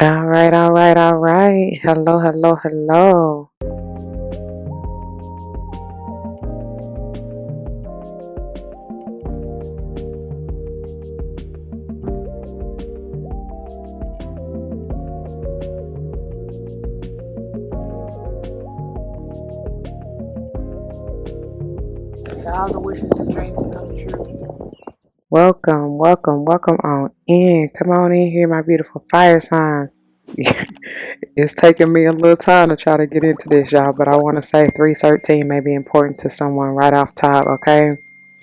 All right, all right, all right. Hello, hello, hello. All the wishes and dreams come true. Welcome, welcome, welcome on in. Come on in here, my beautiful fire signs. It's taking me a little time to try to get into this, y'all, but I want to say 313 may be important to someone right off top, okay?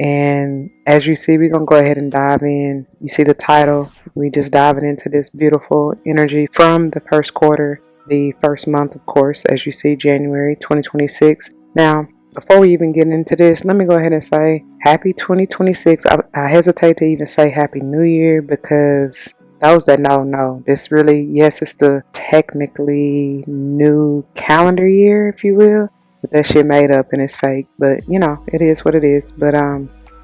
And as you see, we're going to go ahead and dive in. You see the title. We just diving into this beautiful energy from the first quarter, the first month, of course, as you see, January 2026. Now, before we even get into this, let me go ahead and say happy 2026. I hesitate to even say happy new year because those that know, this really, yes, it's the technically new calendar year, if you will, but that shit made up and it's fake, but you know, it is what it is. But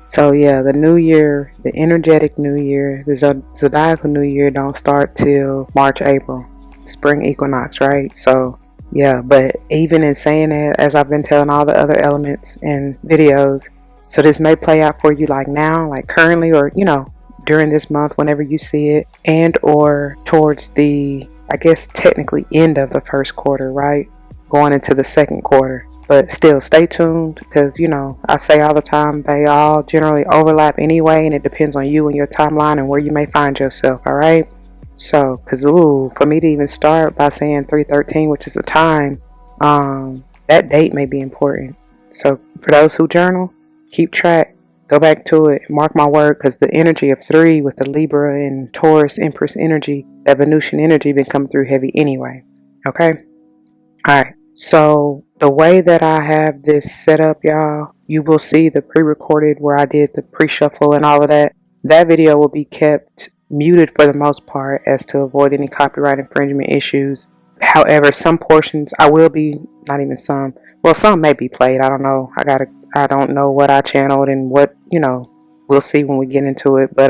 so yeah, the new year, the energetic new year, the zodiacal new year don't start till March, April, spring equinox, right? So yeah, but even in saying that, as I've been telling all the other elements and videos, so this may play out for you like now, like currently, or you know, during this month whenever you see it, and or towards the, I guess technically, end of the first quarter, right, going into the second quarter. But still stay tuned, because you know, I say all the time, they all generally overlap anyway, and it depends on you and your timeline and where you may find yourself. All right, so because for me to even start by saying 313, which is the time, that date may be important. So for those who journal, keep track, go back to it, mark my word, because the energy of 3 with the Libra and Taurus Empress energy, that Venusian energy, been coming through heavy anyway. Okay, all right. So the way that I have this set up, y'all, you will see the pre-recorded where I did the pre-shuffle and all of that. That video will be kept muted for the most part, as to avoid any copyright infringement issues. However, some portions I will be, not even some, well, some may be played. I don't know. I don't know what I channeled and what, you know, we'll see when we get into it. But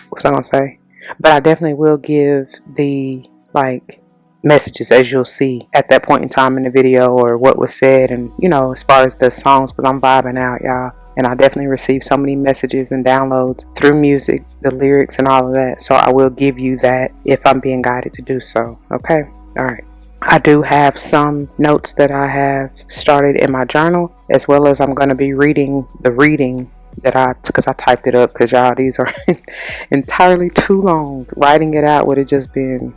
what's I gonna say? But I definitely will give the like messages, as you'll see at that point in time in the video, or what was said, and you know, as far as the songs, because I'm vibing out, y'all. And I definitely received so many messages and downloads through music, the lyrics and all of that. So I will give you that if I'm being guided to do so. Okay? All right. I do have some notes that I have started in my journal, as well as I'm going to be reading the reading that because I typed it up, because y'all, these are entirely too long. Writing it out would have just been,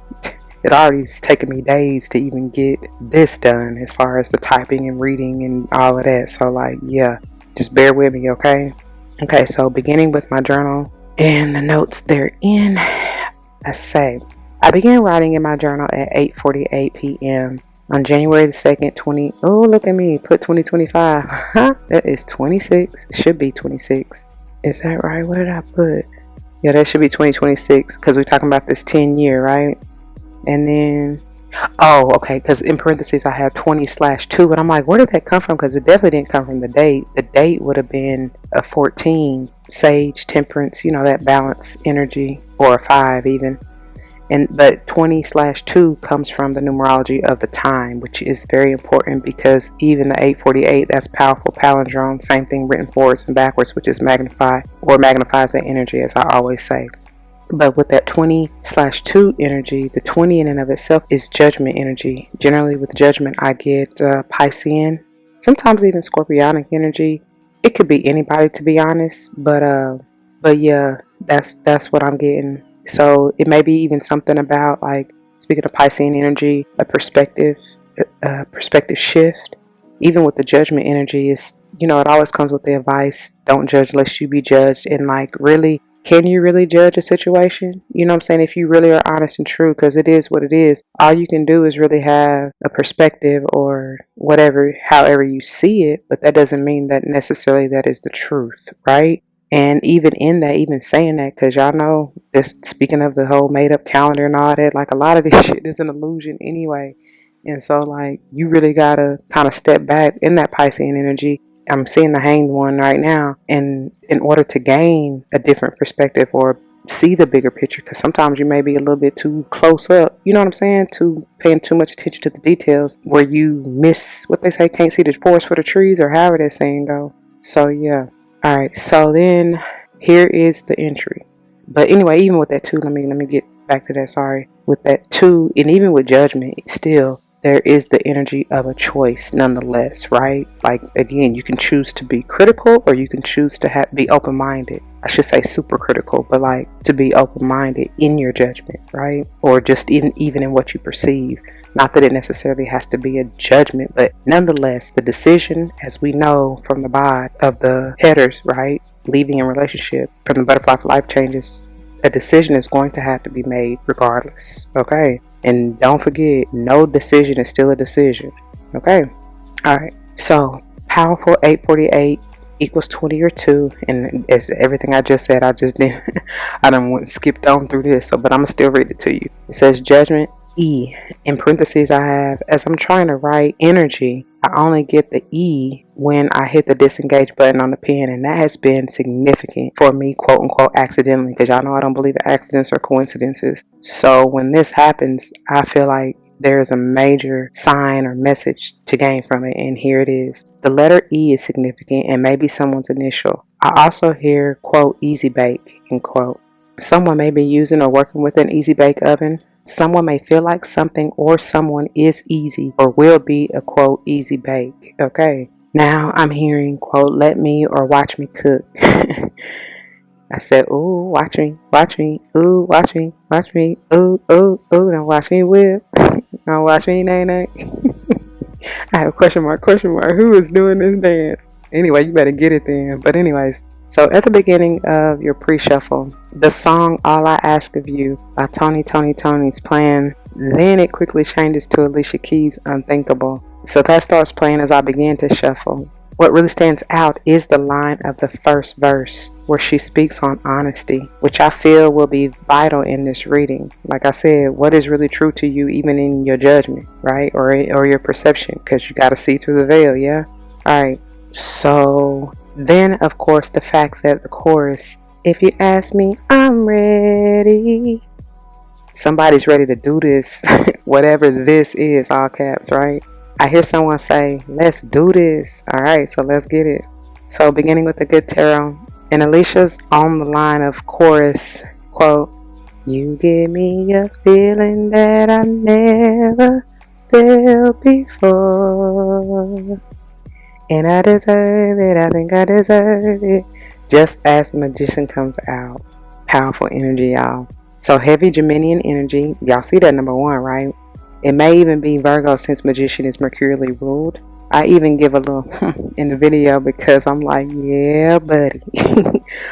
it already's taken me days to even get this done, as far as the typing and reading and all of that. So like, yeah. Just bear with me, okay? Okay, so beginning with my journal and the notes therein, I say, I began writing in my journal at 8:48 p.m. on January the 2nd, oh, look at me, put 2025. That is 26. It should be 26. Is that right? What did I put? Yeah, that should be 2026, because we're talking about this 10-year, right? And then, oh, okay, because in parentheses I have 20/2, and I'm like, where did that come from? Because it definitely didn't come from the date. The date would have been a 14, Sage, Temperance, you know, that balance energy, or a 5 even. But 20/2 comes from the numerology of the time, which is very important, because even the 8:48, that's powerful palindrome, same thing written forwards and backwards, which is magnifies that energy, as I always say. But with that 20/2 energy, the 20 in and of itself is judgment energy. Generally with judgment, I get Piscean, sometimes even Scorpionic energy. It could be anybody, to be honest, but yeah, that's what I'm getting. So it may be even something about, like, speaking of Piscean energy, a perspective shift. Even with the judgment energy, is, you know, it always comes with the advice, don't judge lest you be judged. And like, really, can you really judge a situation? You know what I'm saying? If you really are honest and true, because it is what it is. All you can do is really have a perspective, or whatever, however you see it, but that doesn't mean that necessarily that is the truth, right? And even in that, even saying that, because y'all know, just speaking of the whole made up calendar and all that, like, a lot of this shit is an illusion anyway. And so like, you really gotta kind of step back in that Piscean energy. I'm seeing the Hanged One right now, and in order to gain a different perspective, or see the bigger picture, because sometimes you may be a little bit too close up, you know what I'm saying, too paying too much attention to the details, where you miss what they say, can't see the forest for the trees, or however that saying go. So yeah. All right, so then here is the entry. But anyway, even with that too, let me get back to that. Sorry. With that too, and even with judgment, still there is the energy of a choice nonetheless, right? Like, again, you can choose to be critical, or you can choose to be open-minded. I should say super critical, but like to be open-minded in your judgment, right? Or just even in what you perceive. Not that it necessarily has to be a judgment, but nonetheless, the decision, as we know from the bod of the headers, right? Leaving a relationship from the butterfly for life changes, a decision is going to have to be made regardless, okay? And don't forget, no decision is still a decision, okay? All right, so powerful 848 equals 20 or 2, and as everything I just said, I just didn't, I done skipped on through this, so, but I'm gonna still read it to you. It says judgment, E. In parentheses, I have, as I'm trying to write energy, I only get the E when I hit the disengage button on the pen, and that has been significant for me, quote unquote, accidentally, because y'all know I don't believe in accidents or coincidences. So when this happens, I feel like there's a major sign or message to gain from it, and here it is. The letter E is significant and maybe someone's initial. I also hear, quote, easy bake, end quote. Someone may be using or working with an easy bake oven. Someone may feel like something or someone is easy or will be a, quote, easy bake. Okay. Now I'm hearing, quote, let me or watch me cook. I said, ooh, watch me, ooh, watch me, ooh, don't watch me whip, don't watch me nay. I have question mark, who is doing this dance? Anyway, you better get it then. But anyways, so at the beginning of your pre-shuffle, the song All I Ask of You by Tony's playing. Then it quickly changes to Alicia Keys' Unthinkable. So that starts playing as I begin to shuffle. What really stands out is the line of the first verse where she speaks on honesty, which I feel will be vital in this reading. Like I said, what is really true to you even in your judgment, right? Or your perception, because you got to see through the veil, yeah? All right. So then, of course, the fact that the chorus, if you ask me, I'm ready. Somebody's ready to do this, whatever this is, all caps, right? I hear someone say, let's do this. All right, so let's get it. So beginning with the good tarot, and Alicia's on the line of chorus, quote, you give me a feeling that I never felt before. And I deserve it, I think I deserve it. Just as the magician comes out. Powerful energy, y'all. So heavy Geminian energy. Y'all see that number 1, right? It may even be Virgo since magician is mercurially ruled. I even give a little in the video because I'm like, yeah, buddy.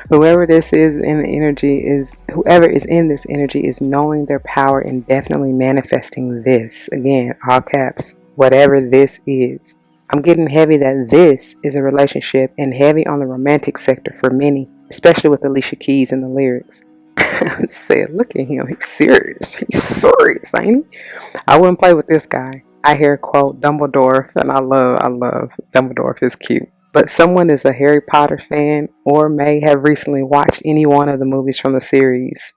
Whoever is in this energy is knowing their power and definitely manifesting this. Again, all caps, whatever this is. I'm getting heavy that this is a relationship and heavy on the romantic sector for many, especially with Alicia Keys in the lyrics. I said, look at him, he's serious. He's serious, ain't he? I wouldn't play with this guy. I hear, quote, Dumbledore, and I love Dumbledore, is cute. But someone is a Harry Potter fan or may have recently watched any one of the movies from the series.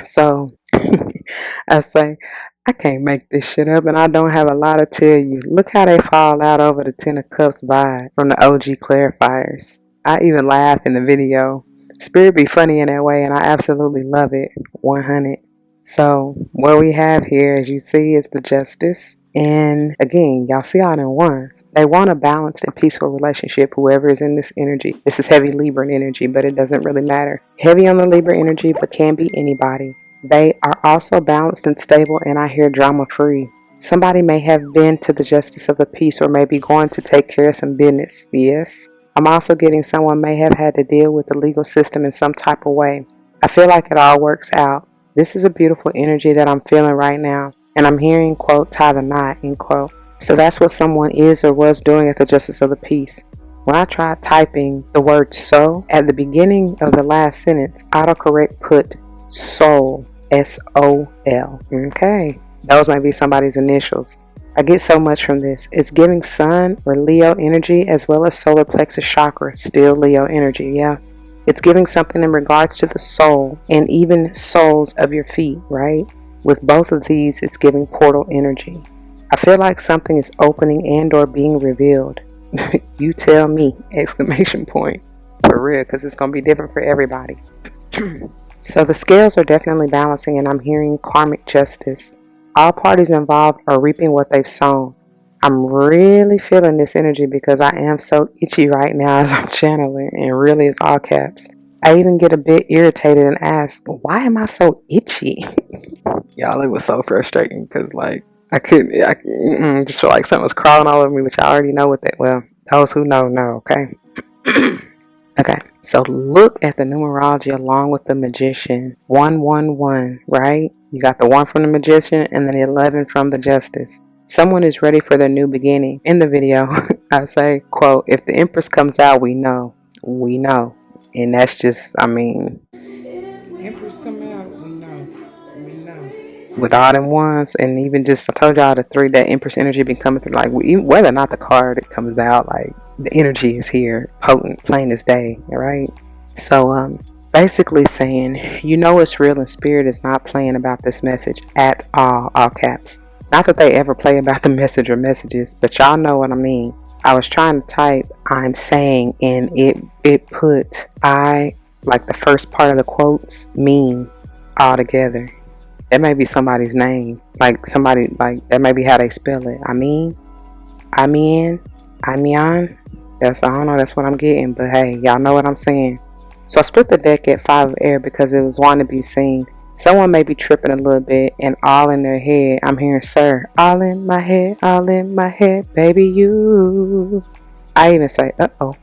So I say, I can't make this shit up and I don't have a lot to tell you. Look how they fall out over the 10 of Cups vibe from the OG clarifiers. I even laugh in the video. Spirit be funny in that way and I absolutely love it. 100. So what we have here, as you see, is the Justice. And again, y'all see all them ones. They want a balanced and peaceful relationship, whoever is in this energy. This is heavy Libra energy, but it doesn't really matter. Heavy on the Libra energy, but can be anybody. They are also balanced and stable, and I hear drama free. Somebody may have been to the Justice of the Peace or may be going to take care of some business. Yes. I'm also getting someone may have had to deal with the legal system in some type of way. I feel like it all works out. This is a beautiful energy that I'm feeling right now. And I'm hearing, quote, tie the knot, end quote. So that's what someone is or was doing at the Justice of the Peace. When I tried typing the word so, at the beginning of the last sentence, autocorrect put soul, S-O-L. Okay. Those might be somebody's initials. I get so much from this. It's giving sun or Leo energy as well as solar plexus chakra, still Leo energy, yeah. It's giving something in regards to the soul and even soles of your feet, right? With both of these, it's giving portal energy. I feel like something is opening and or being revealed. You tell me, exclamation point. For real, because it's going to be different for everybody. So the scales are definitely balancing, and I'm hearing karmic justice. All parties involved are reaping what they've sown. I'm really feeling this energy because I am so itchy right now as I'm channeling, and really it's all caps. I even get a bit irritated and ask, why am I so itchy? Y'all, it was so frustrating because like I just feel like something was crawling all over me, which I already know what that, well, those who know, okay? Okay, so look at the numerology along with the magician. 111, right? You got the 1 from the magician and then the 11 from the justice. Someone is ready for their new beginning. In the video, I say, quote, if the Empress comes out, we know. We know. And that's just, I mean, Empress come out, we know. We know. With all them ones, and even just, I told y'all the 3, that Empress energy been coming through, like, whether or not the card it comes out, like, the energy is here, potent, plain as day, right? So, basically saying, you know it's real and spirit is not playing about this message at all caps. Not that they ever play about the message or messages, but y'all know what I mean. I was trying to type I'm saying, and it put I, like the first part of the quotes, mean all together. That may be somebody's name. Like somebody, like that may be how they spell it. I mean. That's, I don't know, that's what I'm getting. But hey, y'all know what I'm saying. So I split the deck at 5 of air because it was wanting to be seen. Someone may be tripping a little bit and all in their head. I'm hearing, sir, all in my head, baby, you. I even say, uh-oh,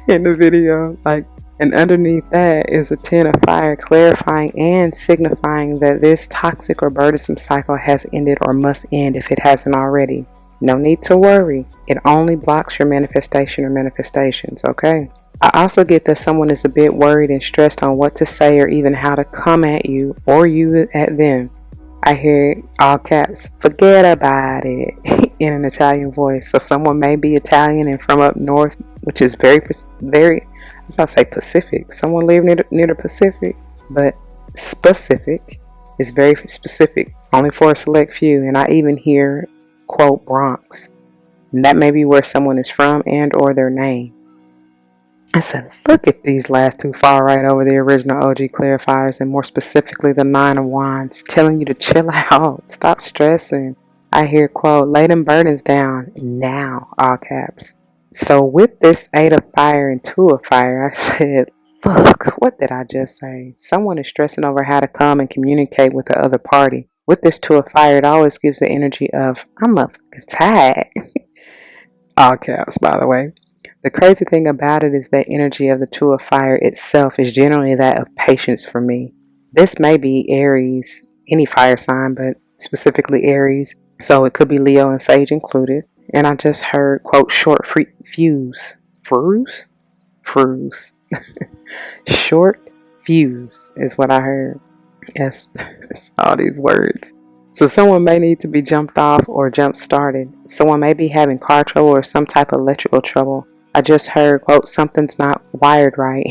in the video. Like, and underneath that is a 10 of fire, clarifying and signifying that this toxic or burdensome cycle has ended or must end if it hasn't already. No need to worry. It only blocks your manifestation or manifestations, okay? I also get that someone is a bit worried and stressed on what to say or even how to come at you or you at them. I hear all caps, forget about it, in an Italian voice. So someone may be Italian and from up north, which is very, I was about to say Pacific. Someone live near the Pacific, but specific is very specific, only for a select few. And I even hear, quote, Bronx. And that may be where someone is from and or their name. I said, look at these last 2 far right over the original OG clarifiers, and more specifically the 9 of Wands, telling you to chill out, stop stressing. I hear, quote, lay them burdens down now, all caps. So with this 8 of fire and 2 of fire, I said, look, what did I just say? Someone is stressing over how to come and communicate with the other party. With this 2 of fire, it always gives the energy of, I'm motherfucking tired. All caps, by the way. The crazy thing about it is that energy of the 2 of fire itself is generally that of patience for me. This may be Aries, any fire sign, but specifically Aries. So it could be Leo and Sage included. And I just heard, quote, short fuse. Fuse. Short fuse is what I heard. Yes, all these words. So someone may need to be jumped off or jump started. Someone may be having car trouble or some type of electrical trouble. I just heard, quote, something's not wired right.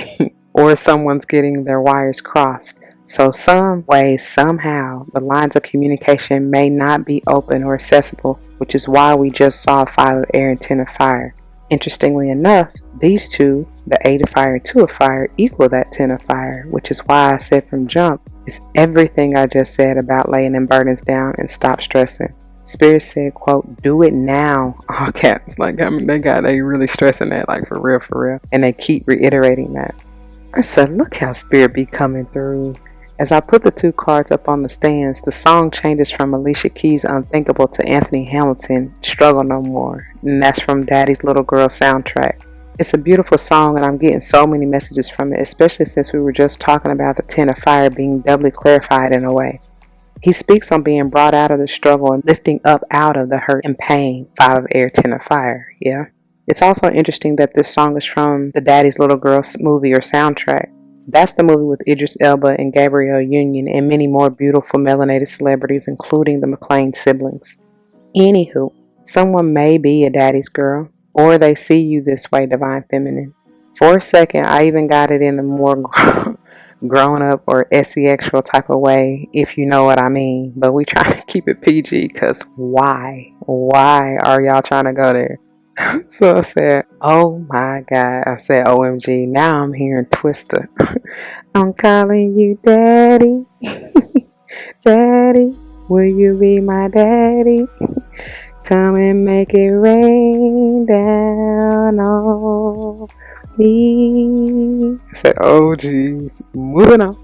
Or someone's getting their wires crossed. So some way, somehow, the lines of communication may not be open or accessible, which is why we just saw 5 of air and 10 of fire. Interestingly enough, these two, the 8 of fire and 2 of fire, equal that 10 of fire, which is why I said from jump, it's everything I just said about laying them burdens down and stop stressing. Spirit said, quote, do it now. All caps. Like, I mean, they really stressing that, like, for real. And they keep reiterating that. I said, look how Spirit be coming through. As I put the 2 cards up on the stands, the song changes from Alicia Keys' Unthinkable to Anthony Hamilton, Struggle No More. And that's from Daddy's Little Girl soundtrack. It's a beautiful song, and I'm getting so many messages from it, especially since we were just talking about the 10 of fire being doubly clarified in a way. He speaks on being brought out of the struggle and lifting up out of the hurt and pain. 5 of air, 10 of fire. Yeah. It's also interesting that this song is from the Daddy's Little Girl movie or soundtrack. That's the movie with Idris Elba and Gabrielle Union and many more beautiful melanated celebrities, including the McClane siblings. Anywho, someone may be a daddy's girl, or they see you this way, Divine Feminine. For a second, I even got it in a more grown up or sexual type of way, if you know what I mean. But we try to keep it PG, because why? Why are y'all trying to go there? So I said, oh my God. I said, OMG. Now I'm hearing TWISTA. I'm calling you daddy. Daddy, will you be my daddy? Come and make it rain down on me. I said, oh geez, moving on.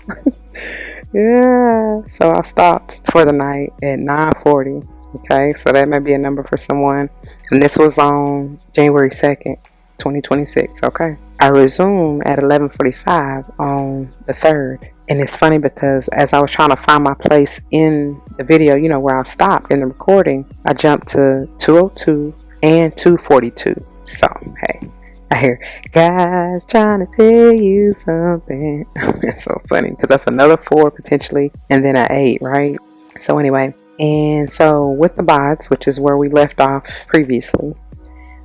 Yeah, so I stopped for the night at 9:40. Okay, so that may be a number for someone. And this was on January 2nd, 2026. Okay, I resumed at 11:45 on the 3rd. And it's funny because as I was trying to find my place in the video, you know, where I stopped in the recording, I jumped to 2:02 and 2:42. So, hey, I hear, guys trying to tell you something. It's so funny because that's another 4 potentially, and then an 8, right? So anyway, and so with the bots, which is where we left off previously,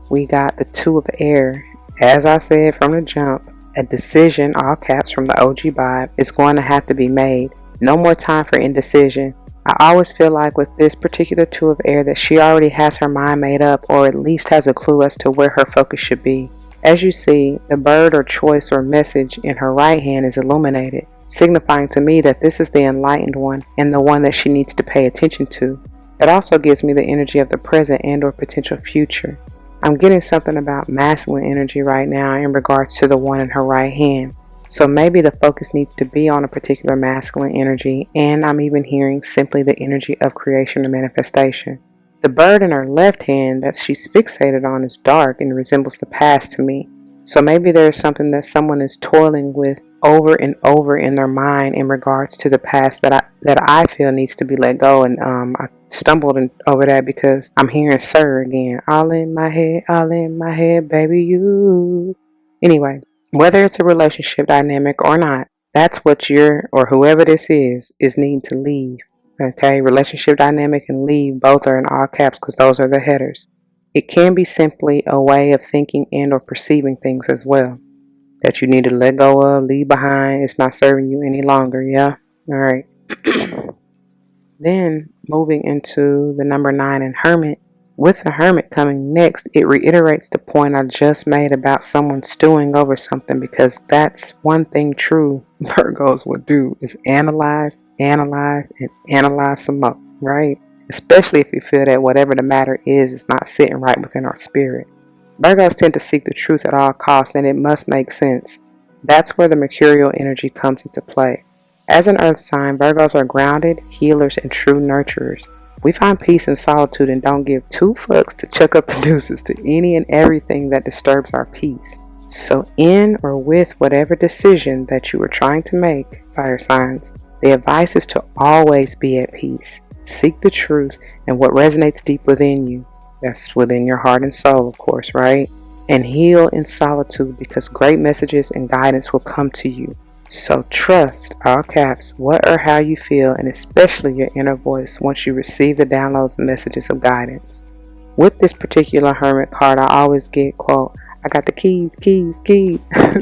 we got the 2 of air. As I said from the jump, a decision, all caps, from the OG vibe is going to have to be made. No more time for indecision. I always feel like with this particular 2 of air that she already has her mind made up, or at least has a clue as to where her focus should be. As you see, the bird or choice or message in her right hand is illuminated, signifying to me that this is the enlightened one and the one that she needs to pay attention to. It also gives me the energy of the present and or potential future. I'm getting something about masculine energy right now in regards to the one in her right hand. So maybe the focus needs to be on a particular masculine energy, and I'm even hearing simply the energy of creation and manifestation. The bird in her left hand that she's fixated on is dark and resembles the past to me. So maybe there's something that someone is toiling with over and over in their mind in regards to the past that I feel needs to be let go. And I stumbled over that because I'm hearing Sir again. All in my head, baby, you. Anyway, whether it's a relationship dynamic or not, that's what you're, or whoever this is needing to leave. Okay, relationship dynamic and leave, both are in all caps because those are the headers. It can be simply a way of thinking and or perceiving things as well, that you need to let go of, leave behind. It's not serving you any longer. Yeah. All right. Then moving into the number 9 and Hermit. With the Hermit coming next, it reiterates the point I just made about someone stewing over something, because that's one thing true Virgos will do, is analyze, and analyze some more, right? Especially if you feel that whatever the matter is not sitting right within our spirit. Virgos tend to seek the truth at all costs, and it must make sense. That's where the mercurial energy comes into play. As an earth sign, Virgos are grounded, healers, and true nurturers. We find peace in solitude and don't give 2 fucks to chuck up the deuces to any and everything that disturbs our peace. So in or with whatever decision that you are trying to make, fire signs, the advice is to always be at peace. Seek the truth and what resonates deep within you. That's within your heart and soul, of course, right? And heal in solitude, because great messages and guidance will come to you. So trust, all caps, what or how you feel, and especially your inner voice once you receive the downloads and messages of guidance. With this particular Hermit card, I always get, quote, I got the keys.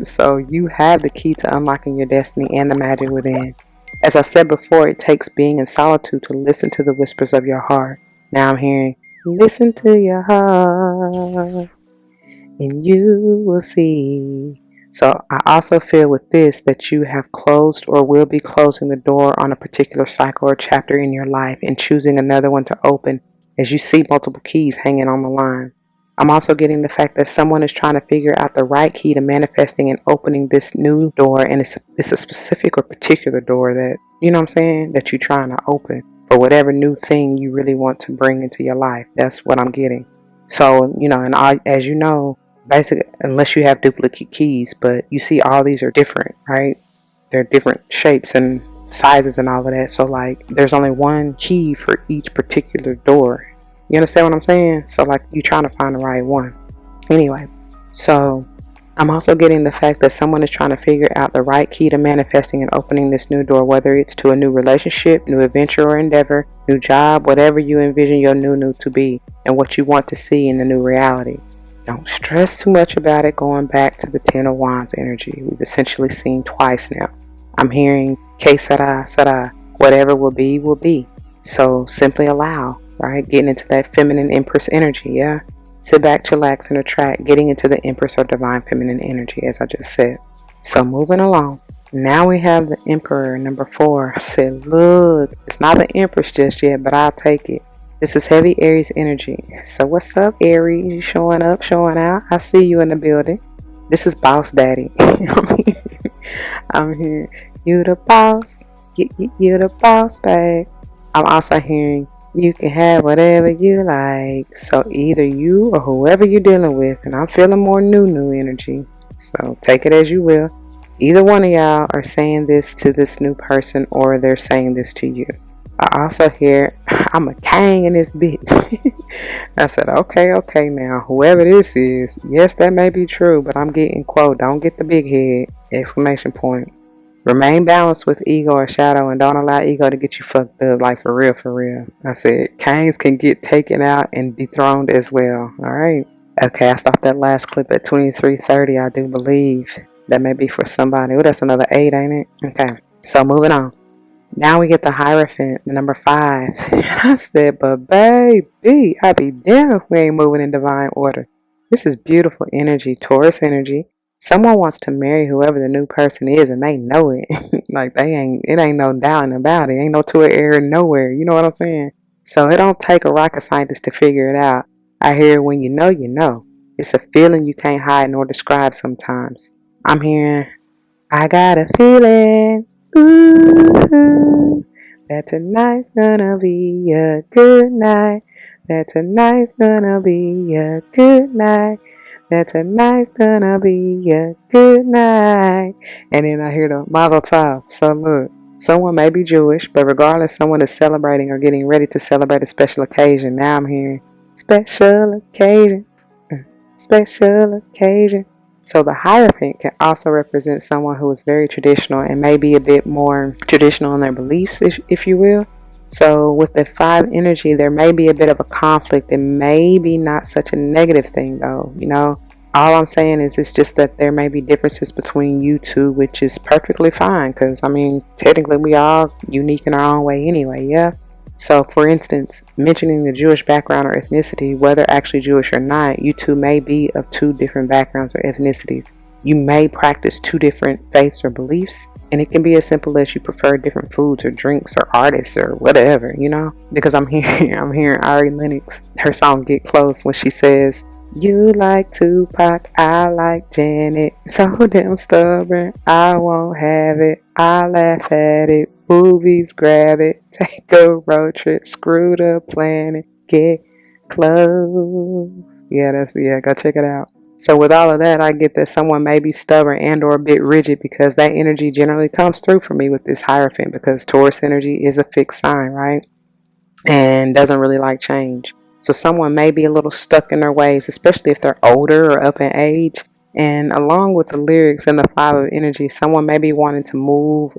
So you have the key to unlocking your destiny and the magic within. As I said before, it takes being in solitude to listen to the whispers of your heart. Now I'm hearing, listen to your heart, and you will see. So I also feel with this that you have closed or will be closing the door on a particular cycle or chapter in your life and choosing another one to open as you see multiple keys hanging on the line. I'm also getting the fact that someone is trying to figure out the right key to manifesting and opening this new door, and it's a specific or particular door that, you know what I'm saying, that you're trying to open for whatever new thing you really want to bring into your life. That's what I'm getting. So, you know, and as you know, basically, unless you have duplicate keys, but you see all these are different, right? They're different shapes and sizes and all of that. So like there's only one key for each particular door. You understand what I'm saying? So like you're trying to find the right one. Anyway, so I'm also getting the fact that someone is trying to figure out the right key to manifesting and opening this new door, whether it's to a new relationship, new adventure or endeavor, new job, whatever you envision your new to be and what you want to see in the new reality. Don't stress too much about it. Going back to the Ten of Wands energy, we've essentially seen twice now. I'm hearing que sera, sera. Whatever will be, will be. So simply allow, right? Getting into that feminine Empress energy, yeah? Sit back, chillax, and attract. Getting into the Empress or Divine Feminine energy, as I just said. So moving along. Now we have the Emperor, number 4. I said, look, it's not the Empress just yet, but I'll take it. This is heavy Aries energy. So what's up, Aries? You showing up, showing out? I see you in the building. This is Boss Daddy. I'm here. You the boss. You the boss, babe. I'm also hearing you can have whatever you like. So either you or whoever you're dealing with, and I'm feeling more new energy. So take it as you will. Either one of y'all are saying this to this new person, or they're saying this to you. I also hear, I'm a king in this bitch. I said, okay now, whoever this is, yes, that may be true, but I'm getting, quote, don't get the big head, exclamation point. Remain balanced with ego or shadow, and don't allow ego to get you fucked up, like for real. I said, kings can get taken out and dethroned as well, alright? Okay, I stopped that last clip at 23:30, I do believe. That may be for somebody. Oh, that's another 8, ain't it? Okay, so moving on. Now we get the Hierophant, the number 5. I said, but baby, I be damn if we ain't moving in divine order. This is beautiful energy, Taurus energy. Someone wants to marry whoever the new person is, and they know it. Like it ain't no doubting about it. Ain't no to an error nowhere. You know what I'm saying? So it don't take a rocket scientist to figure it out. I hear when you know, you know. It's a feeling you can't hide nor describe sometimes. I'm hearing, I got a feeling. Ooh, that tonight's gonna be a good night. That tonight's gonna be a good night. That tonight's gonna be a good night. And then I hear the Mazel Tov. So look, someone may be Jewish, but regardless, someone is celebrating or getting ready to celebrate a special occasion. Now I'm hearing special occasion, special occasion. So the Hierophant can also represent someone who is very traditional and maybe a bit more traditional in their beliefs, if you will. So with the 5 energy, there may be a bit of a conflict. It may be not such a negative thing though, you know. All I'm saying is it's just that there may be differences between you two, which is perfectly fine. Because, I mean, technically we all unique in our own way anyway, yeah? So, for instance, mentioning the Jewish background or ethnicity, whether actually Jewish or not, you two may be of 2 different backgrounds or ethnicities. You may practice 2 different faiths or beliefs, and it can be as simple as you prefer different foods or drinks or artists or whatever, you know? Because I'm hearing Ari Lennox, her song Get Close, when she says, you like Tupac, I like Janet, so damn stubborn, I won't have it, I laugh at it. Movies, grab it, take a road trip, screw the planet, get close. Yeah, go check it out. So with all of that, I get that someone may be stubborn and or a bit rigid, because that energy generally comes through for me with this Hierophant, because Taurus energy is a fixed sign, right? And doesn't really like change. So someone may be a little stuck in their ways, especially if they're older or up in age. And along with the lyrics and the 5 of energy, someone may be wanting to move,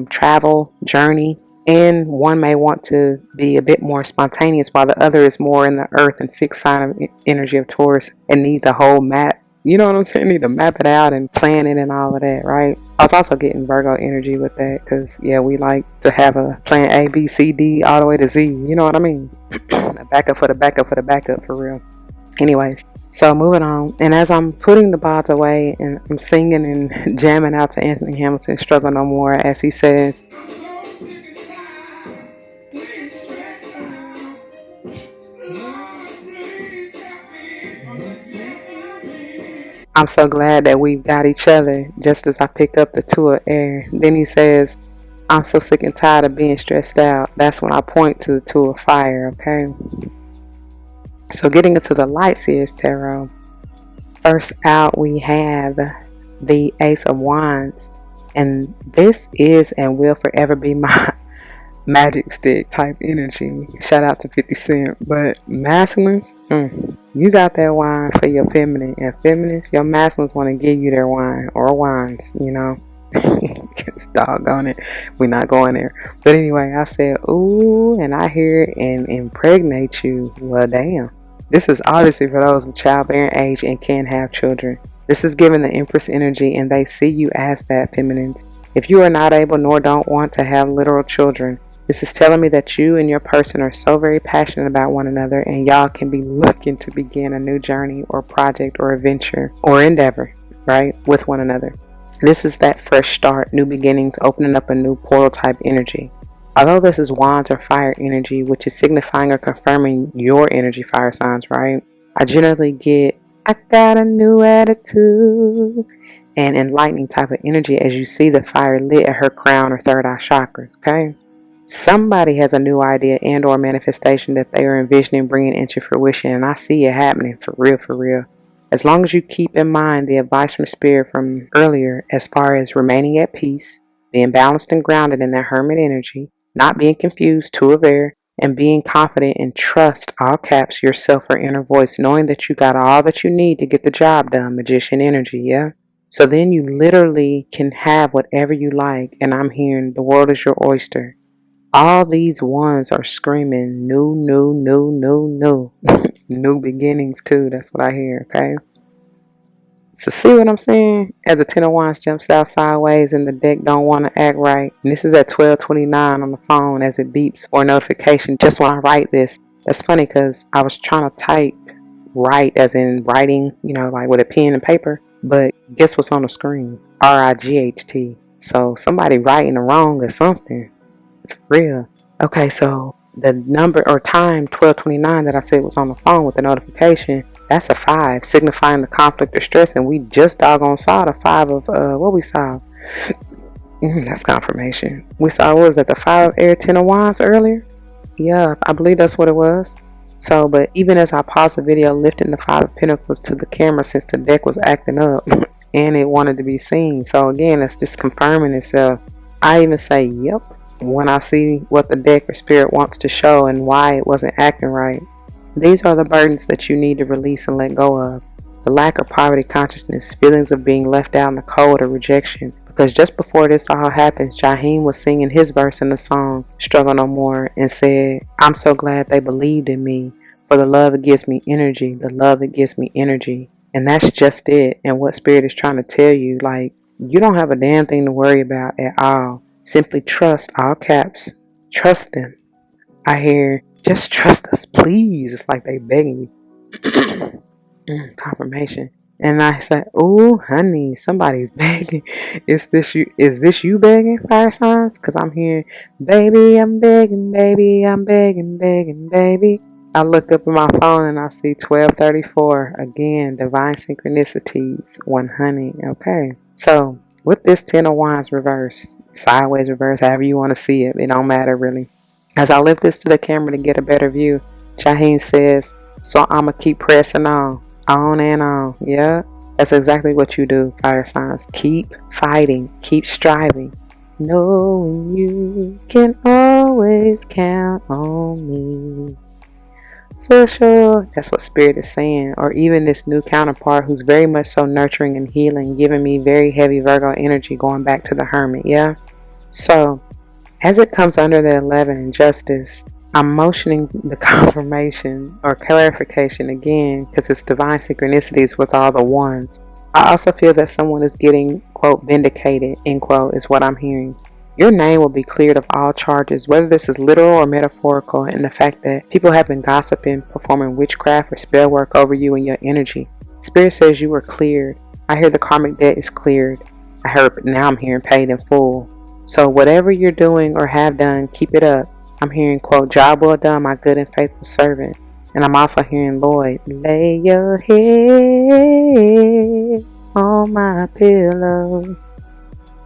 travel, journey, and one may want to be a bit more spontaneous, while the other is more in the earth and fixed sign of energy of Taurus and needs a whole map. You know what I'm saying? Need to map it out and plan it and all of that, right? I was also getting Virgo energy with that, because, yeah, we like to have a plan A, B, C, D, all the way to Z. You know what I mean? A backup for the backup for the backup, for real. Anyways. So moving on, and as I'm putting the bods away and I'm singing and jamming out to Anthony Hamilton's Struggle No More, as he says, I'm so glad that we've got each other, just as I pick up the 2 of air. Then he says, I'm so sick and tired of being stressed out. That's when I point to the 2 of fire, okay? So getting into the Light Seers Tarot, first out we have the Ace of Wands, and this is and will forever be my magic stick type energy. Shout out to 50 Cent. But masculines, you got that wine for your feminine, and feminines, your masculines want to give you their wine or wines, you know. It's doggone it, we're not going there. But anyway, I said ooh, and I hear it and impregnate you. Well, damn. This is obviously for those of childbearing age and can have children. This is giving the Empress energy, and they see you as that, feminines. If you are not able nor don't want to have literal children, this is telling me that you and your person are so very passionate about one another, and y'all can be looking to begin a new journey or project or adventure or endeavor, right, with one another. This is that fresh start, new beginnings, opening up a new portal type energy. Although this is wands or fire energy, which is signifying or confirming your energy, fire signs, right? I generally get, I got a new attitude, and enlightening type of energy as you see the fire lit at her crown or third eye chakras, okay? Somebody has a new idea and or manifestation that they are envisioning bringing into fruition, and I see it happening for real, for real. As long as you keep in mind the advice from Spirit from earlier as far as remaining at peace, being balanced and grounded in that hermit energy, not being confused, too aware, and being confident and trust, all caps, yourself or inner voice, knowing that you got all that you need to get the job done, magician energy, yeah? So then you literally can have whatever you like, and I'm hearing the world is your oyster. All these ones are screaming new, new, new, new, new. New beginnings too, that's what I hear, okay? So see what I'm saying? As the 10 of Wands jumps out sideways and the deck don't want to act right. And this is at 12:29 on the phone as it beeps for a notification just when I write this. That's funny because I was trying to type write as in writing, you know, like with a pen and paper. But guess what's on the screen? RIGHT. So somebody writing wrong or something. For real. Okay, so the number or time 12:29 that I said was on the phone with the notification, that's a 5, signifying the conflict or stress, and we just doggone saw the 5 of what we saw. That's confirmation. We saw, what was that, the 5 of air 10 of wands earlier? Yeah, I believe that's what it was. So, but even as I paused the video, lifting the 5 of pentacles to the camera since the deck was acting up and it wanted to be seen. So again, it's just confirming itself. I even say yep when I see what the deck or spirit wants to show and why it wasn't acting right. These are the burdens that you need to release and let go of. The lack of poverty consciousness, feelings of being left out in the cold or rejection. Because just before this all happens, JAHEIM was singing his verse in the song, Struggle No More, and said, I'm so glad they believed in me. For the love, it gives me energy. The love, it gives me energy. And that's just it. And what Spirit is trying to tell you, like, you don't have a damn thing to worry about at all. Simply trust, all caps. Trust them. I hear, just trust us, please. It's like they begging you. Confirmation. And I said, "Ooh, honey, somebody's begging. Is this you? Is this you begging, fire signs? Because I'm hearing, baby, I'm begging, baby, I'm begging, begging, baby." I look up at my phone and I see 12:34 again. Divine synchronicities, 100. Okay, so with this 10 of wands reverse, sideways reverse, however you want to see it, it don't matter really. As I lift this to the camera to get a better view, JAHEIM says, "So I'ma keep pressing on and on." Yeah, that's exactly what you do, fire signs. Keep fighting, keep striving, knowing you can always count on me. For sure. That's what Spirit is saying. Or even this new counterpart who's very much so nurturing and healing, giving me very heavy Virgo energy going back to the Hermit. Yeah. So as it comes under the 11 in Justice, I'm motioning the confirmation or clarification again because it's divine synchronicities with all the ones. I also feel that someone is getting, quote, vindicated, end quote, is what I'm hearing. Your name will be cleared of all charges, whether this is literal or metaphorical, and the fact that people have been gossiping, performing witchcraft or spell work over you and your energy. Spirit says you are cleared. I hear the karmic debt is cleared. I heard, now I'm hearing paid in full. So whatever you're doing or have done, keep it up. I'm hearing, quote, job well done, my good and faithful servant. And I'm also hearing Lloyd, lay your head on my pillow.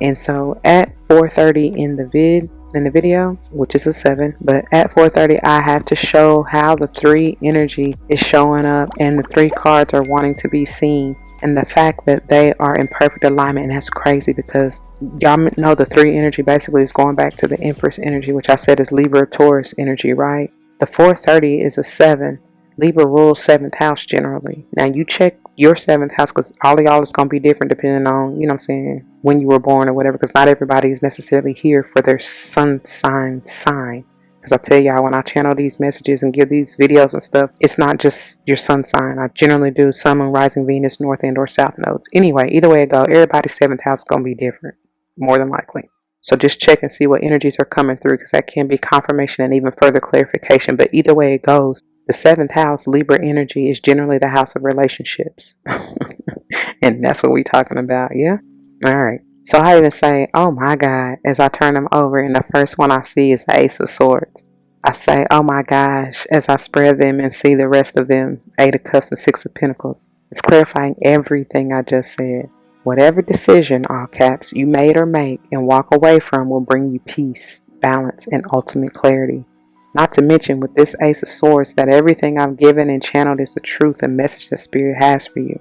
And so at 4:30 in the video, which is a 7, but at 4:30 I have to show how the 3 energy is showing up and the 3 cards are wanting to be seen, and the fact that they are in perfect alignment. And that's crazy because y'all know the 3 energy basically is going back to the Empress energy, which I said is Libra Taurus energy, right? The 4:30 is a 7. Libra rules 7th house generally. Now you check your 7th house because all of y'all is going to be different depending on, you know what I'm saying, when you were born or whatever, because not everybody is necessarily here for their sun sign. Because because I tell y'all, when I channel these messages and give these videos and stuff, it's not just your sun sign. I generally do sun, moon, rising, Venus, north and or south nodes. Anyway, either way it go, everybody's 7th house is going to be different, more than likely. So just check and see what energies are coming through, because that can be confirmation and even further clarification. But either way it goes, the 7th house, Libra energy, is generally the house of relationships. And that's what we're talking about, yeah? Alright. So I even say, oh my God, as I turn them over, and the first one I see is the Ace of Swords. I say, oh my gosh, as I spread them and see the rest of them, 8 of Cups and 6 of Pentacles. It's clarifying everything I just said. Whatever decision, all caps, you made or make and walk away from will bring you peace, balance, and ultimate clarity. Not to mention with this Ace of Swords that everything I've given and channeled is the truth and message that Spirit has for you.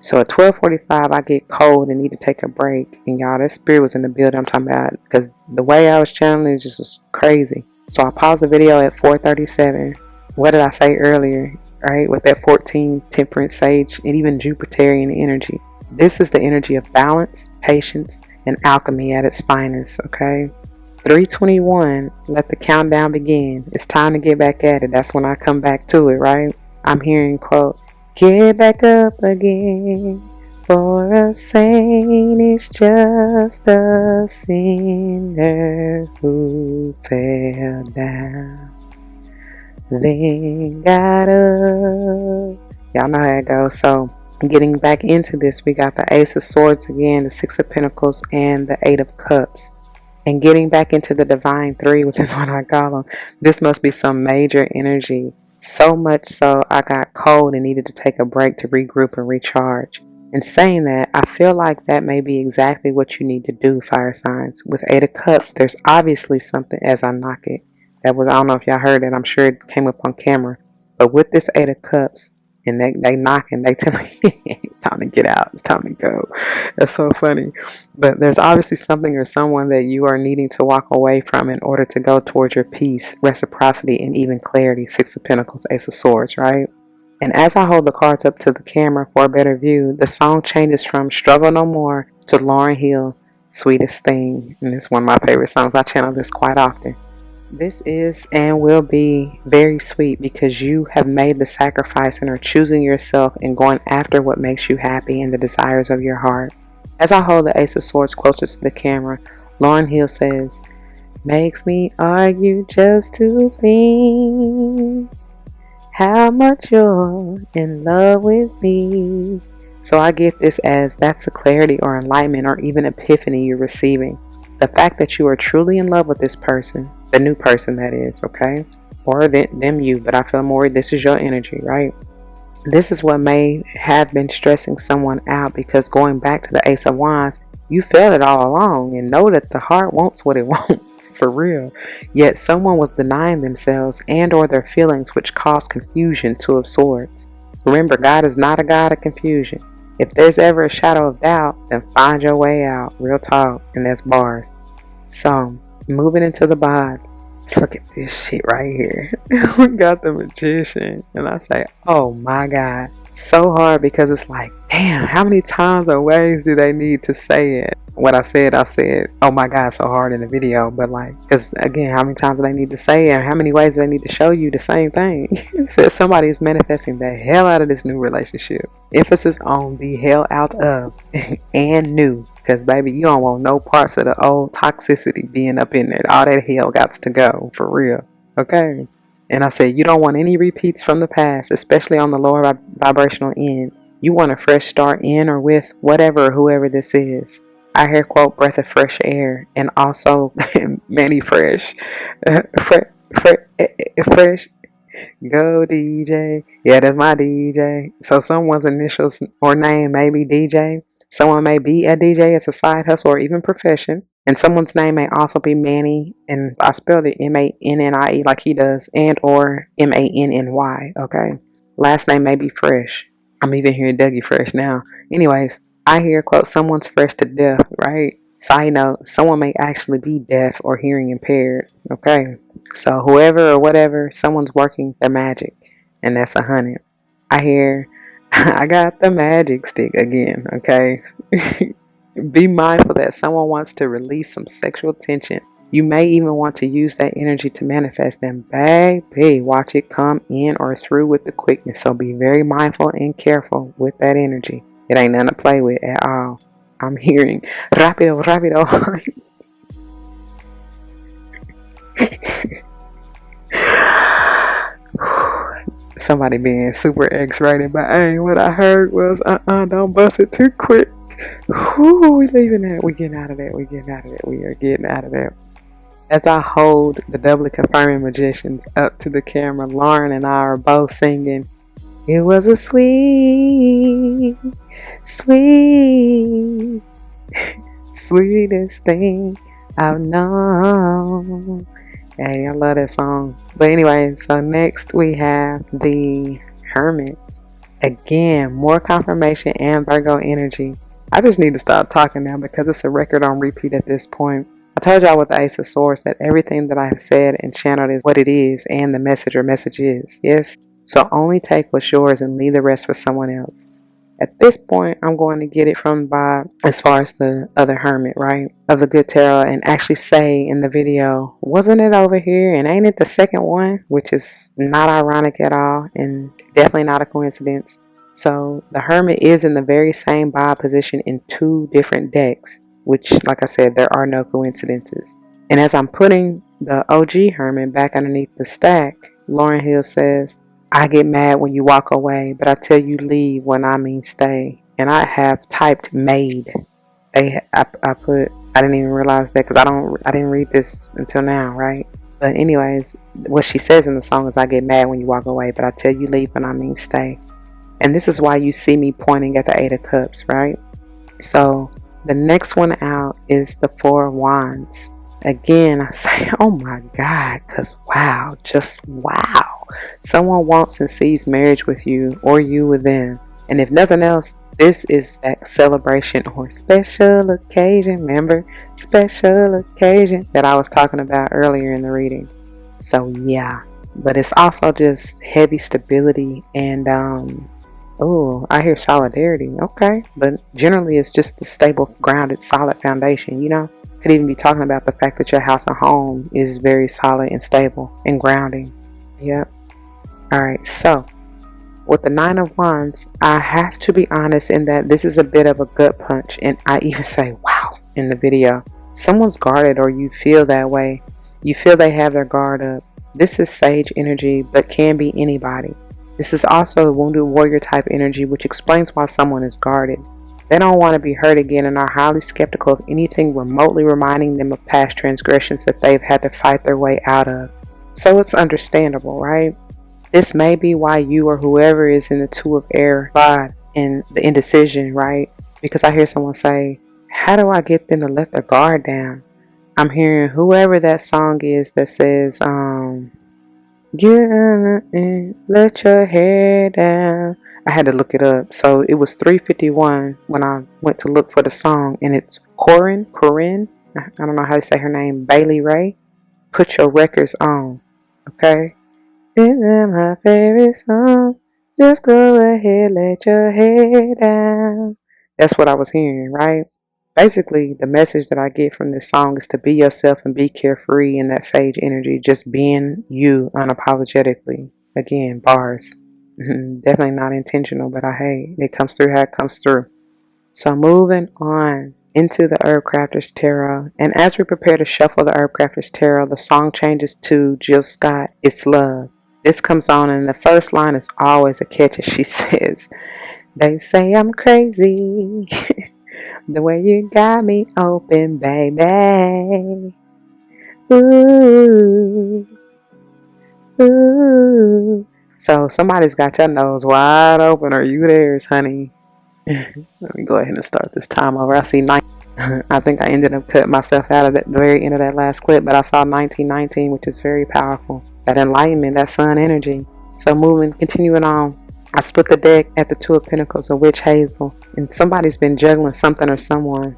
So at 12:45 I get cold and need to take a break. And y'all, that Spirit was in the building I'm talking about, because the way I was channeling just was crazy. So I paused the video at 4:37. What did I say earlier? Right? With that 14 Temperance Sage and even Jupiterian energy. This is the energy of balance, patience, and alchemy at its finest, okay? 3:21, let the countdown begin. It's time to get back at it. That's when I come back to it, right? I'm hearing, quote, get back up again. For a saint is just a sinner who fell down, then got up. Y'all know how it goes. So getting back into this, we got the Ace of Swords again, the 6 of Pentacles, and the 8 of Cups. And getting back into the Divine 3, which is what I call them. This must be some major energy. So much so I got cold and needed to take a break to regroup and recharge. In saying that, I feel like that may be exactly what you need to do, fire signs. With 8 of Cups, there's obviously something, as I knock it, that was, I don't know if y'all heard it, I'm sure it came up on camera. But with this 8 of Cups, and they knocking, they tell me it's time to get out, it's time to go. That's so funny. But there's obviously something or someone that you are needing to walk away from in order to go towards your peace, reciprocity, and even clarity. 6 of Pentacles, Ace of Swords, right? And as I hold the cards up to the camera for a better view, the song changes from Struggle No More to Lauryn Hill, Sweetest Thing. And it's one of my favorite songs. I channel this quite often. This is and will be very sweet because you have made the sacrifice and are choosing yourself and going after what makes you happy and the desires of your heart. As I hold the Ace of Swords closer to the camera, Lauryn Hill says, makes me argue just to think how much you're in love with me. So I get this as that's a clarity or enlightenment or even epiphany you're receiving. The fact that you are truly in love with this person, the new person that is, okay? Or them you, but I feel more this is your energy, right? This is what may have been stressing someone out, because going back to the Ace of Wands, you felt it all along and know that the heart wants what it wants, for real. Yet someone was denying themselves and or their feelings, which caused confusion, 2 of Swords. Remember, God is not a God of confusion. If there's ever a shadow of doubt, then find your way out. Real talk. And that's bars. So, moving into the bonds. Look at this shit right here. We got the Magician. And I say, oh my God. So hard, because it's like, damn, how many times or ways do they need to say it? What I said, oh my God, so hard in the video. But like, because again, how many times do they need to say it? And how many ways do they need to show you the same thing? It says somebody is manifesting the hell out of this new relationship. Emphasis on the hell out of and new. Because baby, you don't want no parts of the old toxicity being up in there. All that hell got to go, for real. Okay? And I said, you don't want any repeats from the past, especially on the lower vibrational end. You want a fresh start in or with whatever or whoever this is. I hear, quote, breath of fresh air, and also many fresh. Fresh. Go DJ. Yeah, that's my DJ. So someone's initials or name may be DJ. Someone may be a DJ as a side hustle or even profession. And someone's name may also be Manny, and I spelled it M-A-N-N-I-E like he does, and or M-A-N-N-Y, okay? Last name may be Fresh. I'm even hearing Dougie Fresh now. Anyways, I hear, quote, someone's fresh to death, right? Side note, someone may actually be deaf or hearing impaired, okay? So whoever or whatever, someone's working their magic, and that's 100. I hear, I got the magic stick again, okay? Be mindful that someone wants to release some sexual tension You may even want to use that energy to manifest them. Baby, watch it come in or through with the quickness. So be very mindful and careful with that energy. It ain't nothing to play with at all. I'm hearing rápido, rápido. Somebody being super X-rated, but what I heard was don't bust it too quick. We leaving that. We getting out of that. We getting out of that. We are getting out of that. As I hold the doubly confirming magicians up to the camera, Lauren and I are both singing, it was a sweet, sweet, sweetest thing I've known. Hey, I love that song. But anyway, so next we have the Hermits. Again, more confirmation and Virgo energy. I just need to stop talking now because it's a record on repeat at this point. I told y'all with the Ace of Swords that everything that I have said and channeled is what it is and the message or messages. Yes? So only take what's yours and leave the rest for someone else. At this point, I'm going to get it from Bob as far as the other Hermit, right? Of the Good Tarot, and actually say in the video, wasn't it over here? And ain't it the second one? Which is not ironic at all and definitely not a coincidence. So the Hermit is in the very same Bob position in 2 different decks, which, like I said, there are no coincidences. And as I'm putting the OG Hermit back underneath the stack, Lauryn Hill says, I get mad when you walk away, but I tell you leave when I mean stay. And I have typed made. I didn't even realize that because I didn't read this until now, right? But anyways, what she says in the song is I get mad when you walk away, but I tell you leave when I mean stay. And this is why you see me pointing at the 8 of Cups, right? So the next one out is the 4 of Wands. Again, I say, oh my God, because wow, just wow. Someone wants and sees marriage with you or you with them. And if nothing else, this is that celebration or special occasion. Remember, special occasion that I was talking about earlier in the reading. So yeah, but it's also just heavy stability and oh, I hear solidarity. Okay, but generally it's just the stable, grounded, solid foundation, you know. Could even be talking about the fact that your house or home is very solid and stable and grounding. Yep. Alright, so with the 9 of Wands, I have to be honest in that this is a bit of a gut punch, and I even say wow in the video. Someone's guarded, or you feel that way. You feel they have their guard up. This is sage energy, but can be anybody. This is also a wounded warrior type energy, which explains why someone is guarded. They don't want to be hurt again and are highly skeptical of anything remotely reminding them of past transgressions that they've had to fight their way out of. So it's understandable, right? This may be why you or whoever is in the 2 of Air vibe and the indecision, right? Because I hear someone say, how do I get them to let their guard down? I'm hearing whoever that song is that says, let your hair down. I had to look it up. So it was 3:51 when I went to look for the song, and it's Corinne, I don't know how to say her name, Bailey Ray. Put your records on. Okay? This is my favorite song. Just go ahead, let your hair down. That's what I was hearing, right? Basically, the message that I get from this song is to be yourself and be carefree in that sage energy, just being you unapologetically. Again, bars. Definitely not intentional, but hey, it comes through how it comes through. So moving on into the Herb Crafters Tarot, and as we prepare to shuffle the Herb Crafters Tarot, the song changes to Jill Scott, It's Love. This comes on, and the first line is always a catch as she says, they say I'm crazy. The way you got me open, baby. Ooh, ooh. So somebody's got your nose wide open. Are you theirs, honey? Let me go ahead and start this time over. I see 9. I think I ended up cutting myself out of the very end of that last clip, but I saw 1919, which is very powerful. That enlightenment, that sun energy. So continuing on. I split the deck at the 2 of Pentacles, a Witch Hazel, and somebody's been juggling something or someone.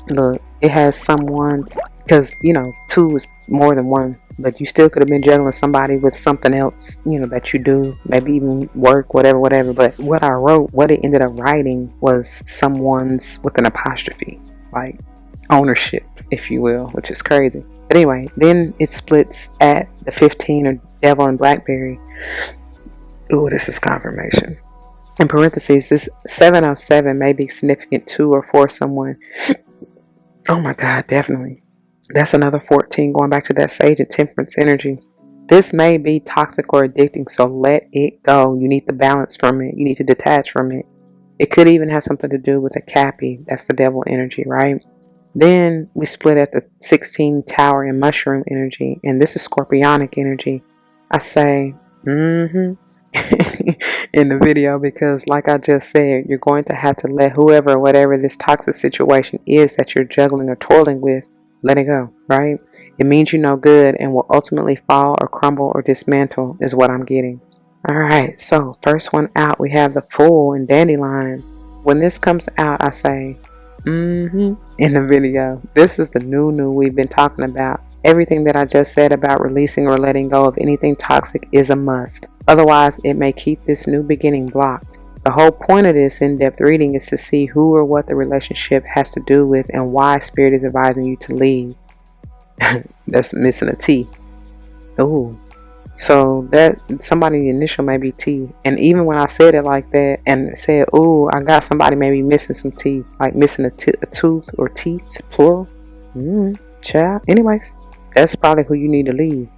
Look, it has someone's, because, 2 is more than 1, but you still could have been juggling somebody with something else, that you do, maybe even work, whatever. But what I wrote, what it ended up writing was someone's with an apostrophe, like ownership. if you will, which is crazy. But anyway, then it splits at the 15 or devil and blackberry. Ooh, this is confirmation. In parentheses, this 707 may be significant to or for someone. Oh my God, definitely. That's another 14, going back to that sage and temperance energy. This may be toxic or addicting, so let it go. You need the balance from it. You need to detach from it. It could even have something to do with a Cappy. That's the devil energy, right? Then we split at the 16 tower and mushroom energy, and this is scorpionic energy. I say, in the video, because like I just said, you're going to have to let whoever or whatever this toxic situation is that you're juggling or toiling with, let it go, right? It means you know good and will ultimately fall or crumble or dismantle is what I'm getting. Alright, so first one out, we have the Fool and Dandelion. When this comes out, I say, in the video. This is the new we've been talking about. Everything that I just said about releasing or letting go of anything toxic is a must. Otherwise, it may keep this new beginning blocked. The whole point of this in-depth reading is to see who or what the relationship has to do with and why Spirit is advising you to leave. That's missing a T. Ooh. So that somebody initial may be T. And even when I said it like that and said, ooh, I got somebody maybe missing some teeth, like missing a tooth or teeth, plural. Child. Anyways, that's probably who you need to leave.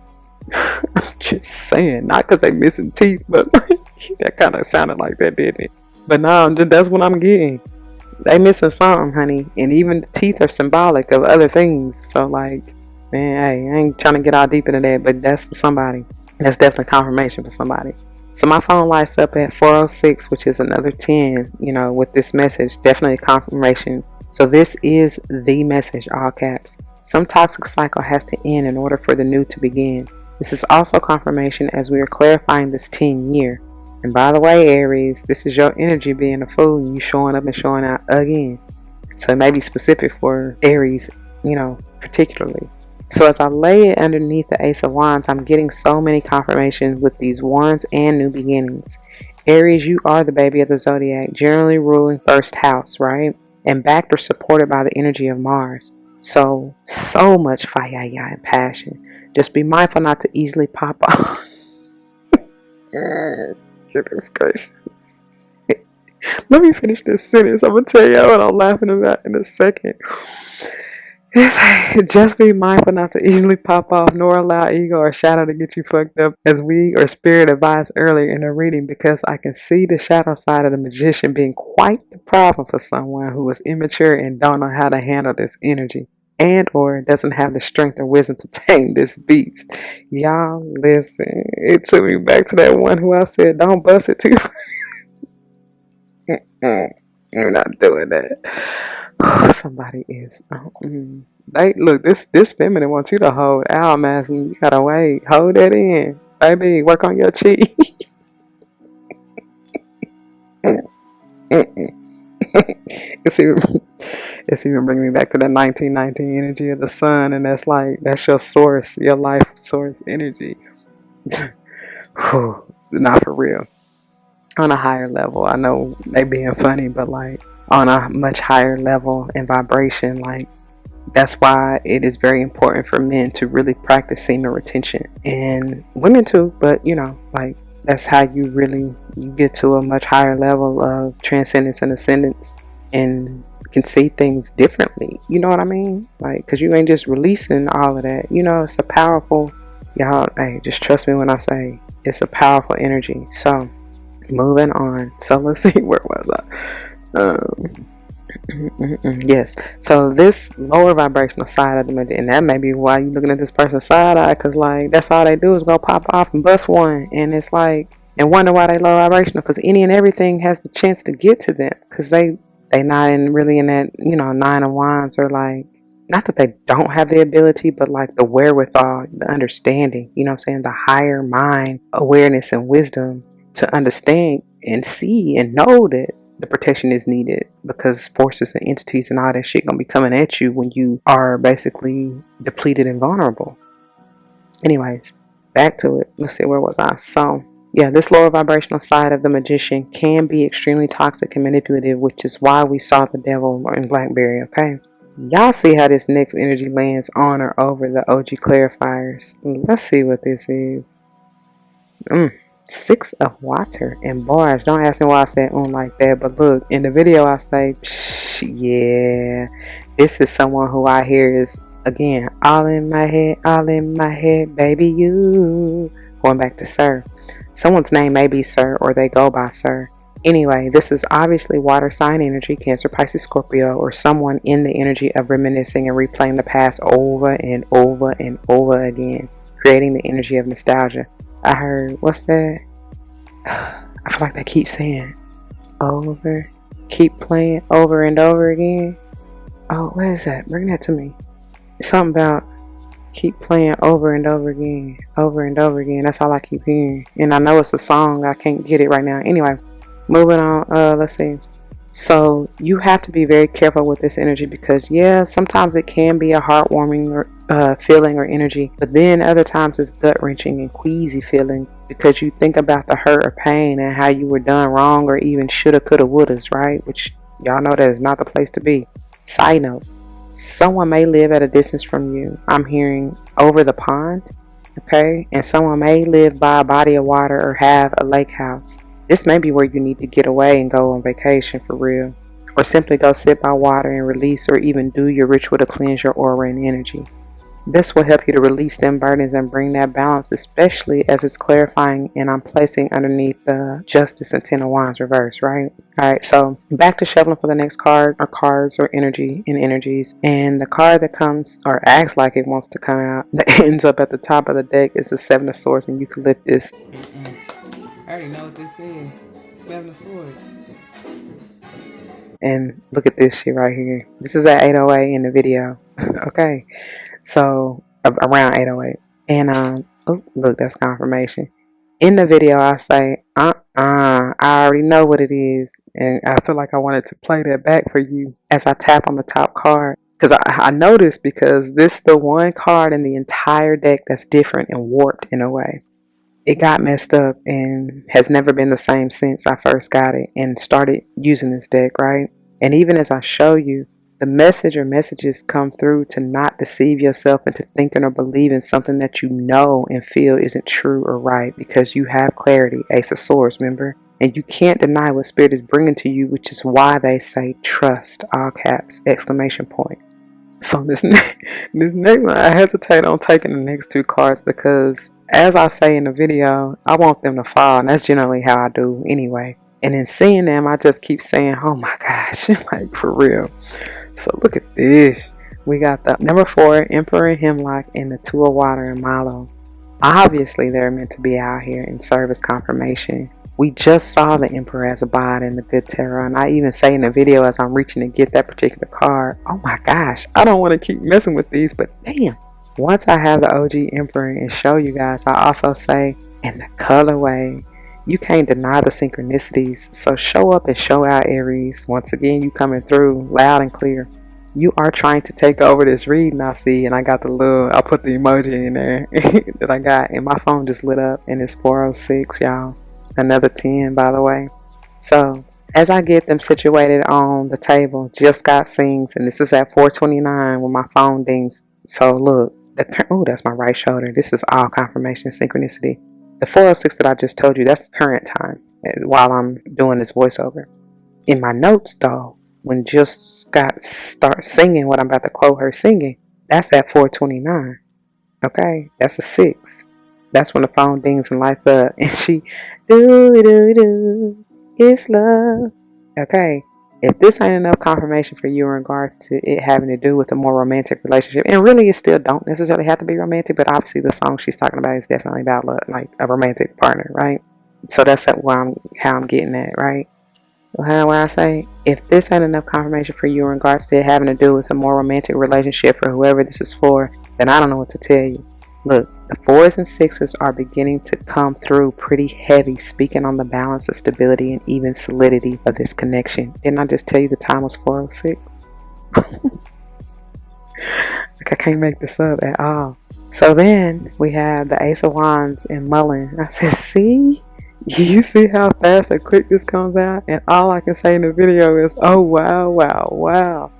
I'm just saying, not because they missing teeth, but like, that kind of sounded like that, didn't it? But no, that's what I'm getting. They missing something, honey. And even the teeth are symbolic of other things. So like, man, hey, I ain't trying to get all deep into that, but that's for somebody. That's definitely confirmation for somebody. So my phone lights up at 406, which is another 10, with this message. Definitely confirmation. So this is the message, all caps. Some toxic cycle has to end in order for the new to begin. This is also confirmation as we are clarifying this 10-year. And by the way, Aries, this is your energy being a fool and you showing up and showing out again. So it may be specific for Aries, particularly. So as I lay it underneath the Ace of Wands, I'm getting so many confirmations with these wands and new beginnings. Aries, you are the baby of the zodiac, generally ruling first house, right? And backed or supported by the energy of Mars. So much fire and passion. Just be mindful not to easily pop off. Goodness gracious. Let me finish this sentence. I'm going to tell you what I'm laughing about in a second. Just be mindful not to easily pop off nor allow ego or shadow to get you fucked up, as we or Spirit advised earlier in the reading, because I can see the shadow side of the magician being quite the problem for someone who is immature and don't know how to handle this energy and or doesn't have the strength or wisdom to tame this beast. Y'all listen, it took me back to that one who I said don't bust it too. You're not doing that. Somebody is. They look. This feminine wants you to hold out, man. You gotta wait. Hold that in, baby. Work on your cheek. It's even bringing me back to that 1919 energy of the sun, and that's your source, your life source energy. Not for real. On a higher level, I know they being funny, but like on a much higher level and vibration, like that's why it is very important for men to really practice semen retention, and women too, but like that's how you get to a much higher level of transcendence and ascendance and can see things differently, you know what I mean? Like, because you ain't just releasing all of that, it's a powerful, y'all, hey, just trust me when I say it's a powerful energy. So moving on. So let's see, where was I? Yes. So this lower vibrational side of the magician, and that may be why you're looking at this person's side eye, because like that's all they do is go pop off and bust one, and it's like, and wonder why they low vibrational, because any and everything has the chance to get to them, because they not really in that 9 of Wands, or like, not that they don't have the ability, but like the wherewithal, the understanding, what I'm saying, the higher mind awareness and wisdom to understand and see and know that the protection is needed, because forces and entities and all that shit gonna be coming at you when you are basically depleted and vulnerable. Anyways, back to it. Let's see, where was I? So yeah, this lower vibrational side of the magician can be extremely toxic and manipulative, which is why we saw the devil in Blackberry, okay? Y'all see how this next energy lands on or over the OG clarifiers. Let's see what this is. 6 of water and bars. Don't ask me why I said like that, but look, in the video I say, yeah, this is someone who I hear is, again, all in my head, baby, you. Going back to Sir. Someone's name may be Sir, or they go by Sir. Anyway, this is obviously water sign energy, Cancer, Pisces, Scorpio, or someone in the energy of reminiscing and replaying the past over and over and over again, creating the energy of nostalgia. I heard, what's that? I feel like they keep saying over, keep playing over and over again. Oh, what is that? Bring that to me. Something about keep playing over and over again, over and over again. That's all I keep hearing. And I know it's a song. I can't get it right now. Anyway, moving on. Let's see. So you have to be very careful with this energy because, yeah, sometimes it can be a heartwarming feeling or energy, but then other times it's gut-wrenching and queasy feeling because you think about the hurt or pain and how you were done wrong or even shoulda, coulda, wouldas, right? Which y'all know that is not the place to be. Side note, someone may live at a distance from you. I'm hearing over the pond, okay? And someone may live by a body of water or have a lake house. This may be where you need to get away and go on vacation for real, or simply go sit by water and release, or even do your ritual to cleanse your aura and energy. This will help you to release them burdens and bring that balance, especially as it's clarifying and I'm placing underneath the Justice and 10 of Wands reverse, right? Alright, so back to shuffling for the next card, or cards, or energy and energies. And the card that comes, or acts like it wants to come out, that ends up at the top of the deck is the 7 of Swords, and you can lift this. I already know what this is. 7 of Swords. And look at this shit right here. This is at 8:08 in the video. Okay, so around 8:08, and oh, look, that's confirmation. In the video, I say, I already know what it is, and I feel like I wanted to play that back for you as I tap on the top card, because I noticed, because this is the one card in the entire deck that's different and warped in a way. It got messed up and has never been the same since I first got it and started using this deck, right? And even as I show you, the message or messages come through to not deceive yourself into thinking or believing something that you know and feel isn't true or right, because you have clarity, Ace of Swords, remember? And you can't deny what Spirit is bringing to you, which is why they say trust, all caps, exclamation point. So this next one, I hesitate on taking the next two cards because, as I say in the video, I want them to fall, and that's generally how I do anyway. And in seeing them, I just keep saying, oh my gosh, like for real. So look at this. We got the number 4, Emperor and Hemlock, and the 2 of Water and Milo. Obviously, they're meant to be out here and serve as confirmation. We just saw the Emperor as a bot in the Good Tarot, and I even say in the video as I'm reaching to get that particular card, oh my gosh, I don't want to keep messing with these, but damn. Once I have the OG Emperor and show you guys, I also say, in the colorway, you can't deny the synchronicities, so show up and show out, Aries. Once again, you coming through loud and clear. You are trying to take over this reading, I see, and I got the little, I put the emoji in there that I got, and my phone just lit up, and it's 4:06, y'all. Another 10, by the way. So as I get them situated on the table, just got sings, and this is at 4:29 when my phone dings. So look, oh, that's my right shoulder. This is all confirmation synchronicity. The 4:06 that I just told you, that's the current time while I'm doing this voiceover. In my notes though, when just Scott starts singing what I'm about to quote her singing, that's at 4:29. Okay, that's a 6. That's when the phone dings and lights up, and she do, it's love. Okay, if this ain't enough confirmation for you in regards to it having to do with a more romantic relationship, and really it still don't necessarily have to be romantic, but obviously the song she's talking about is definitely about love, like a romantic partner, right? So that's how I'm getting at, right? So how I say, if this ain't enough confirmation for you in regards to it having to do with a more romantic relationship for whoever this is for, then I don't know what to tell you. Look, the 4s and 6s are beginning to come through pretty heavy, speaking on the balance of stability and even solidity of this connection. Didn't I just tell you the time was 4:06? Like, I can't make this up at all. So then we have the Ace of Wands and Mullen. I said, see? You see how fast and quick this comes out? And all I can say in the video is, oh, wow, wow, wow.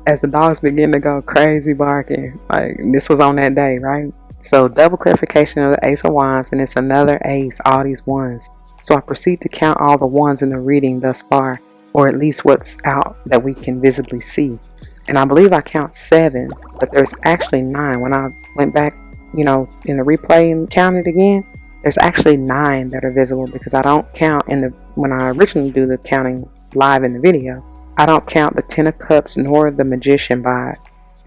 as the dogs begin to go crazy barking. Like, this was on that day, right? So double clarification of the Ace of Wands, and it's another ace, all these ones. So I proceed to count all the ones in the reading thus far, or at least what's out that we can visibly see. And I believe I count 7, but there's actually 9. When I went back, in the replay and counted again, there's actually 9 that are visible, because I don't count when I originally do the counting live in the video, I don't count the 10 of Cups nor the Magician vibe.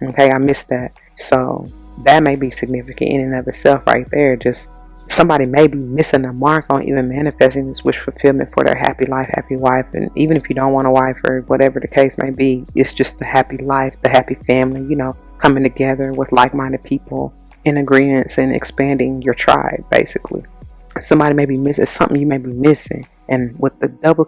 Okay, I missed that. So that may be significant in and of itself right there. Just somebody may be missing the mark on even manifesting this wish fulfillment for their happy life, happy wife. And even if you don't want a wife or whatever the case may be, it's just the happy life, the happy family, coming together with like-minded people in agreements and expanding your tribe, basically. Somebody may be missing something, you may be missing. And with the double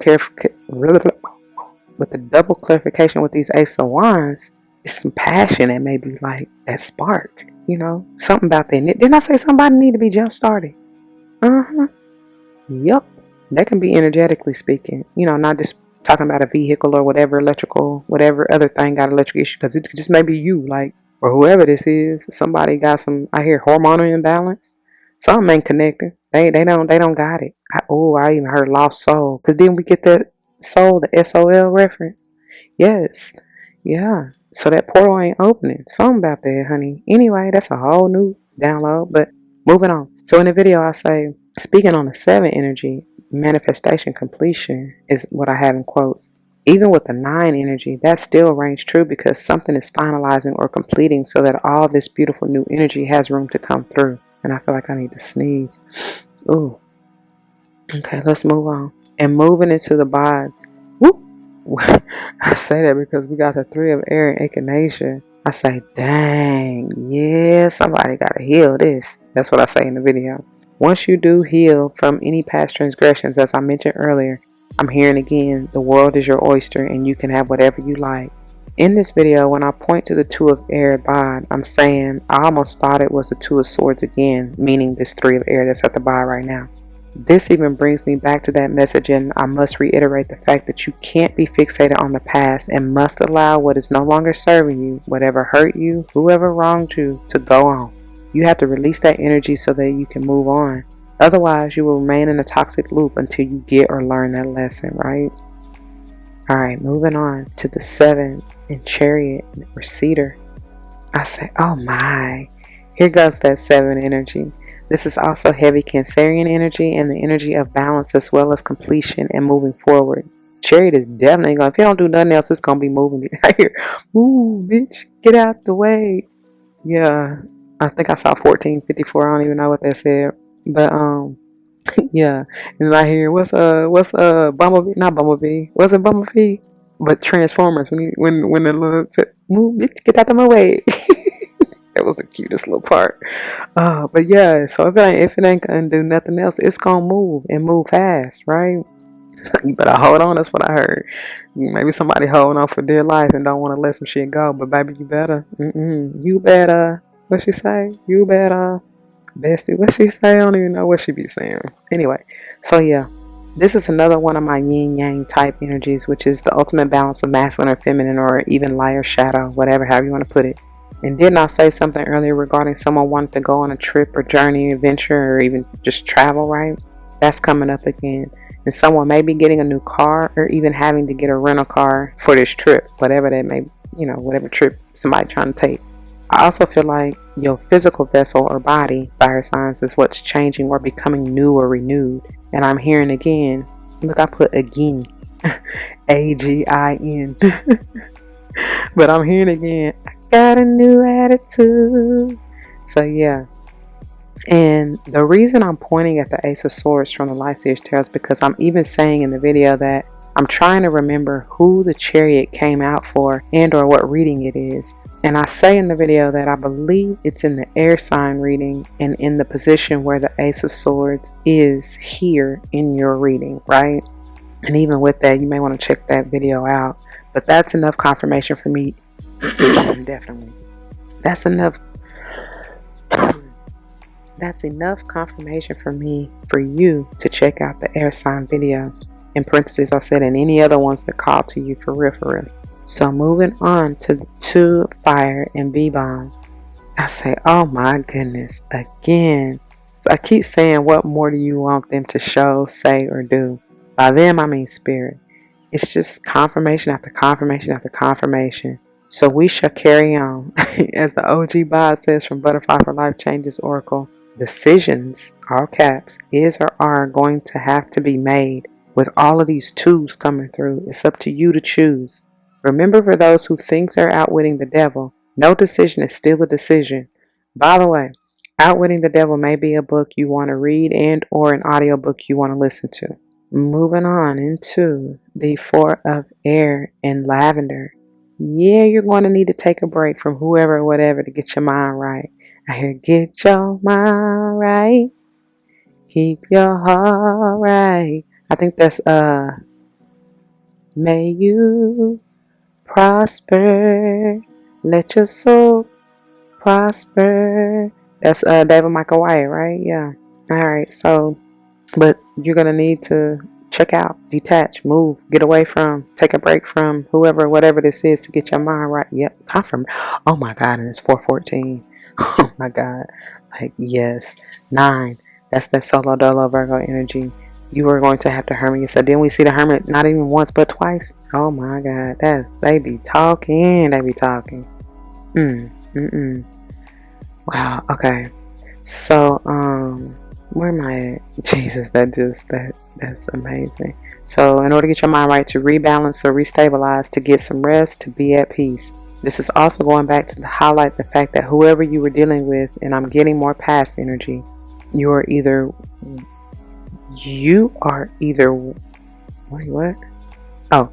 clarification with these Ace of Wands, it's some passion that may be like that spark, something about that. Didn't I say somebody need to be jump started? Yup. That can be energetically speaking, not just talking about a vehicle or whatever, electrical, whatever other thing got electric issue, because it just may be you, like, or whoever this is. Somebody got some, I hear, hormonal imbalance. Something ain't connected. They don't got it. I even heard lost soul, because didn't we get that soul, the SOL reference? Yes. Yeah. So that portal ain't opening. Something about that, honey. Anyway, that's a whole new download. But moving on. So in the video, I say, speaking on the 7 energy, manifestation completion is what I have in quotes. Even with the 9 energy, that still rings true, because something is finalizing or completing so that all this beautiful new energy has room to come through. And I feel like I need to sneeze. Ooh. Okay, let's move on. And moving into the bods. Whoop. I say that because we got the 3 of air and echinacea. I say, dang, yeah, somebody got to heal this. That's what I say in the video. Once you do heal from any past transgressions, as I mentioned earlier, I'm hearing again, the world is your oyster and you can have whatever you like. In this video, when I point to the 2 of air bod, I'm saying I almost thought it was the 2 of swords again, meaning this 3 of air that's at the bod right now. This even brings me back to that message, and I must reiterate the fact that you can't be fixated on the past and must allow what is no longer serving you, whatever hurt you, whoever wronged you, to go on. You have to release that energy so that you can move on. Otherwise, you will remain in a toxic loop until you get or learn that lesson, right? Alright, moving on to the 7 in Chariot or Cedar. I say, oh my, here goes that 7 energy. This is also heavy Cancerian energy and the energy of balance as well as completion and moving forward. Chariot is definitely going, if you don't do nothing else, it's going to be moving. Here, ooh, bitch, get out the way. Yeah, I think I saw 1454. I don't even know what that said. But, yeah. And I hear, what's Bumblebee? Not Bumblebee. Wasn't Bumblebee? But Transformers, when the little said, move, bitch, get out of my way. That was the cutest little part. But yeah, so if it ain't gonna do nothing else, it's gonna move and move fast, right? You better hold on. That's what I heard. Maybe somebody holding on for dear life and don't want to let some shit go. But baby, you better. You better. What she say? You better. Bestie, what she say? I don't even know what she be saying. Anyway, so yeah. This is another one of my yin-yang type energies, which is the ultimate balance of masculine or feminine, or even light or shadow, whatever, however you want to put it. And didn't I say something earlier regarding someone wanting to go on a trip or journey, adventure, or even just travel, right? That's coming up again. And someone may be getting a new car or even having to get a rental car for this trip, whatever that may, whatever trip somebody trying to take. I also feel like your physical vessel or body, fire signs, is what's changing or becoming new or renewed. And I'm hearing again, look, I put again, AGIN. But I'm hearing again, I got a new attitude. So yeah. And the reason I'm pointing at the Ace of Swords from the Light Series Tarot is because I'm even saying in the video that I'm trying to remember who the Chariot came out for and or what reading it is. And I say in the video that I believe it's in the air sign reading and in the position where the Ace of Swords is here in your reading, right? And even with that, you may want to check that video out. But that's enough confirmation for me. Definitely. That's enough confirmation for me, for you to check out the air sign video. In parentheses, I said, and any other ones that call to you for real, for real. So moving on to the 2 fire and B-bomb. I say, oh my goodness, again. So I keep saying, what more do you want them to show, say, or do? By them, I mean spirit. It's just confirmation after confirmation after confirmation. So we shall carry on. As the OG Bod says from Butterfly for Life Changes Oracle, decisions, all caps, is or are going to have to be made. With all of these twos coming through, it's up to you to choose. Remember, for those who think they're outwitting the devil, no decision is still a decision. By the way, Outwitting the Devil may be a book you want to read and or an audiobook you want to listen to. Moving on into the 4 of Air and Lavender. Yeah, you're going to need to take a break from whoever or whatever to get your mind right. I hear get your mind right. Keep your heart right. I think that's may you prosper. Let your soul prosper. That's David Michael White, right? Yeah. Alright, so but you're going to need to check out, detach, move, get away from, take a break from whoever, whatever this is to get your mind right. Yep, confirm. Oh my God, and it's 4:14. Oh my God. Like, yes. 9. That's that solo dolo Virgo energy. You are going to have to hermit yourself. Didn't we see the hermit not even once but twice? Oh my God. They be talking. They be talking. Wow. Okay. So, where am I at? Jesus, that's amazing. So in order to get your mind right, to rebalance or restabilize, to get some rest, to be at peace. This is also going back to highlight the fact that whoever you were dealing with, and I'm getting more past energy, you are either what? Oh,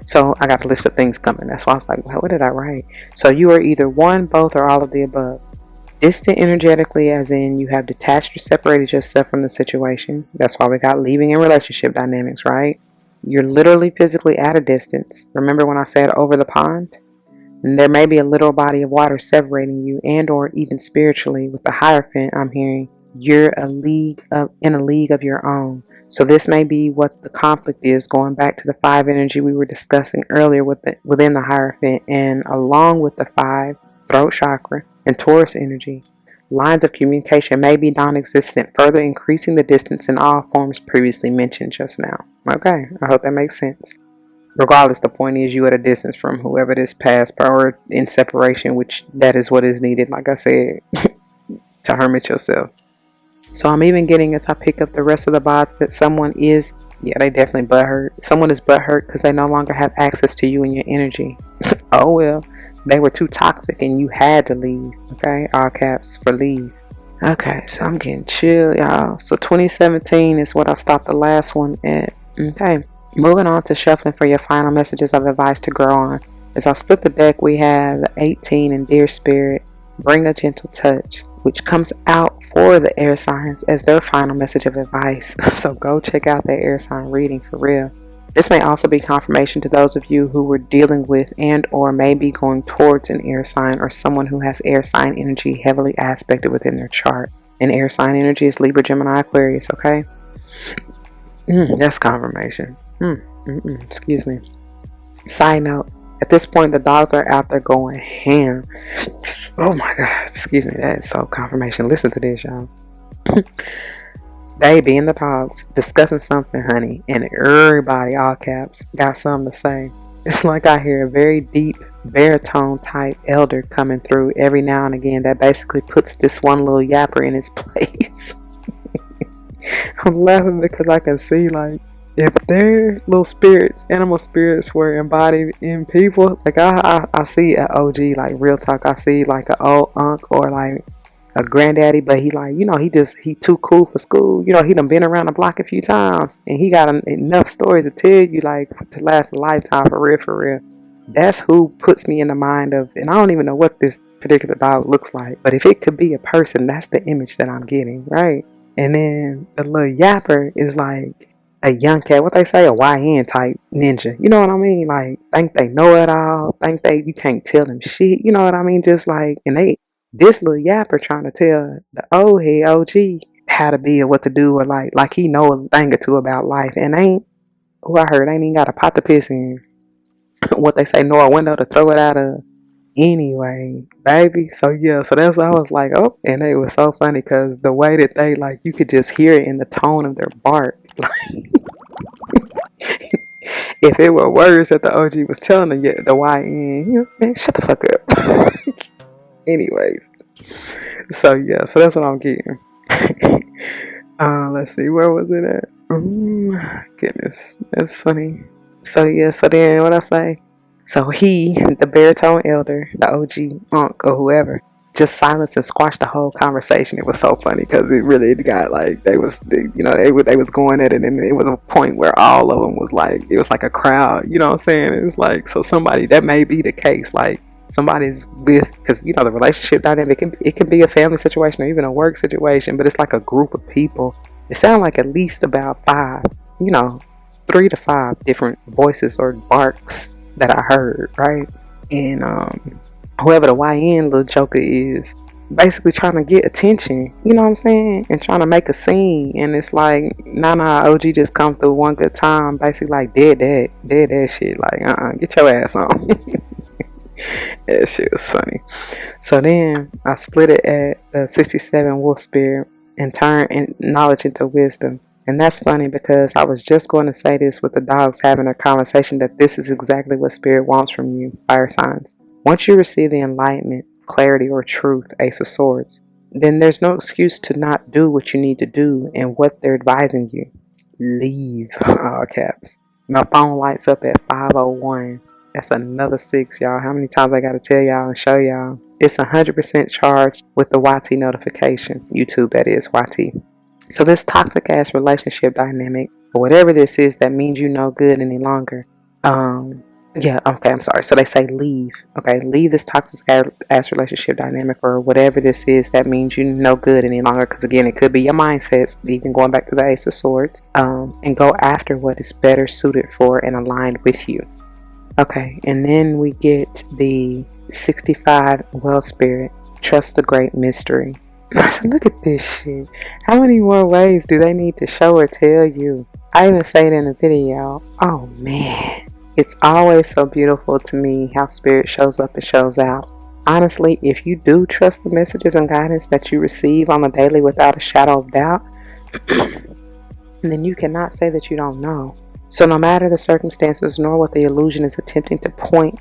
so I got a list of things coming. That's why I was like, what did I write? So you are either one, both, or all of the above. Distant energetically, as in you have detached or separated yourself from the situation. That's why we got leaving in relationship dynamics, right? You're literally physically at a distance. Remember when I said over the pond? And there may be a literal body of water separating you, and or even spiritually with the Hierophant I'm hearing. You're in a league of your own. So this may be what the conflict is, going back to the 5 energy we were discussing earlier within the Hierophant, and along with the 5 throat chakra and Taurus energy. Lines of communication may be non-existent, further increasing the distance in all forms previously mentioned just now. Okay, I hope that makes sense. Regardless, the point is you at a distance from whoever this past or in separation, which that is what is needed, like I said, to hermit yourself. So I'm even getting, as I pick up the rest of the bots, that someone is, yeah, they definitely butthurt. Someone is butthurt because they no longer have access to you and your energy. Oh well, they were too toxic and you had to leave. Okay, all caps for leave. Okay, so I'm getting chill, y'all. So 2017 is what I stopped the last one at. Okay, moving on to shuffling for your final messages of advice to grow on. As I split the deck, we have the 18 and Dear Spirit, Bring a Gentle Touch, which comes out for the air signs as their final message of advice. So go check out their air sign reading for real. This may also be confirmation to those of you who were dealing with and or may be going towards an air sign or someone who has air sign energy heavily aspected within their chart. And air sign energy is Libra, Gemini, Aquarius, okay? That's confirmation. Excuse me. Side note, at this point the dogs are out there going ham. Oh my God, excuse me, that is so confirmation. Listen to this, y'all. They being the dogs discussing something, honey, and everybody, all caps, got something to say. It's like I hear a very deep baritone type elder coming through every now and again that basically puts this one little yapper in its place. I'm laughing because I can see, like, if their little spirits, animal spirits, were embodied in people, like I see an OG, like real talk. I see like an old uncle or like a granddaddy, but he like, you know, he too cool for school. You know, he done been around the block a few times, and he got enough stories to tell you, like, to last a lifetime, for real, for real. That's who puts me in the mind of, and I don't even know what this particular dog looks like, but if it could be a person, that's the image that I'm getting, right? And then the little yapper is like a young cat, what they say, a YN type ninja. You know what I mean? Like, think they know it all, think you can't tell them shit. You know what I mean? Just like, and this little yapper trying to tell the old head OG how to be or what to do, or like he know a thing or two about life, and I heard ain't even got a pot to piss in. what they say, nor a window to throw it out of. Anyway, baby. So yeah, so that's why I was like, oh, and it was so funny because the way that they like, you could just hear it in the tone of their bark. If it were words that the OG was telling the YN, you know, man, shut the fuck up. Anyways, so yeah, so that's what I'm getting. Let's see, where was it at? Goodness, that's funny. So yeah, so then what I say? So he, the baritone elder, the OG unk or whoever, just silenced and squashed the whole conversation. It was so funny because it really got like they was going at it, and it was a point where all of them was like, it was like a crowd. You know what I'm saying? It was like, so somebody, that may be the case, like somebody's with, because you know the relationship dynamic, it can be a family situation or even a work situation, but it's like a group of people. It sounded like at least about 5, 3 to 5 different voices or barks that I heard, right? And whoever the YN little joker is, basically trying to get attention, you know what I'm saying, and trying to make a scene. And it's like, nah, OG just come through one good time, basically like dead that shit, like get your ass on. That shit was funny. So then I split it at the 67 wolf spirit and turned knowledge into wisdom. And that's funny because I was just going to say this with the dogs having a conversation, that this is exactly what spirit wants from you, fire signs. Once you receive the enlightenment, clarity, or truth, Ace of Swords, then there's no excuse to not do what you need to do and what they're advising you. Leave, all caps. My phone lights up at 5:01. That's another 6, y'all. How many times I got to tell y'all and show y'all? It's 100% charged with the YT notification. YouTube, that is, YT. So this toxic ass relationship dynamic, or whatever this is that means you no good any longer. Yeah, okay, I'm sorry. So they say leave. Okay, leave this toxic ass relationship dynamic, or whatever this is that means you no good any longer. Because again, it could be your mindsets, even going back to the Ace of Swords, and go after what is better suited for and aligned with you. Okay, and then we get the 65 well spirit, trust the great mystery. I said, look at this shit. How many more ways do they need to show or tell you? I even say it in the video. Oh man, it's always so beautiful to me how spirit shows up and shows out. Honestly, if you do trust the messages and guidance that you receive on the daily without a shadow of doubt, then you cannot say that you don't know. So no matter the circumstances nor what the illusion is attempting to point,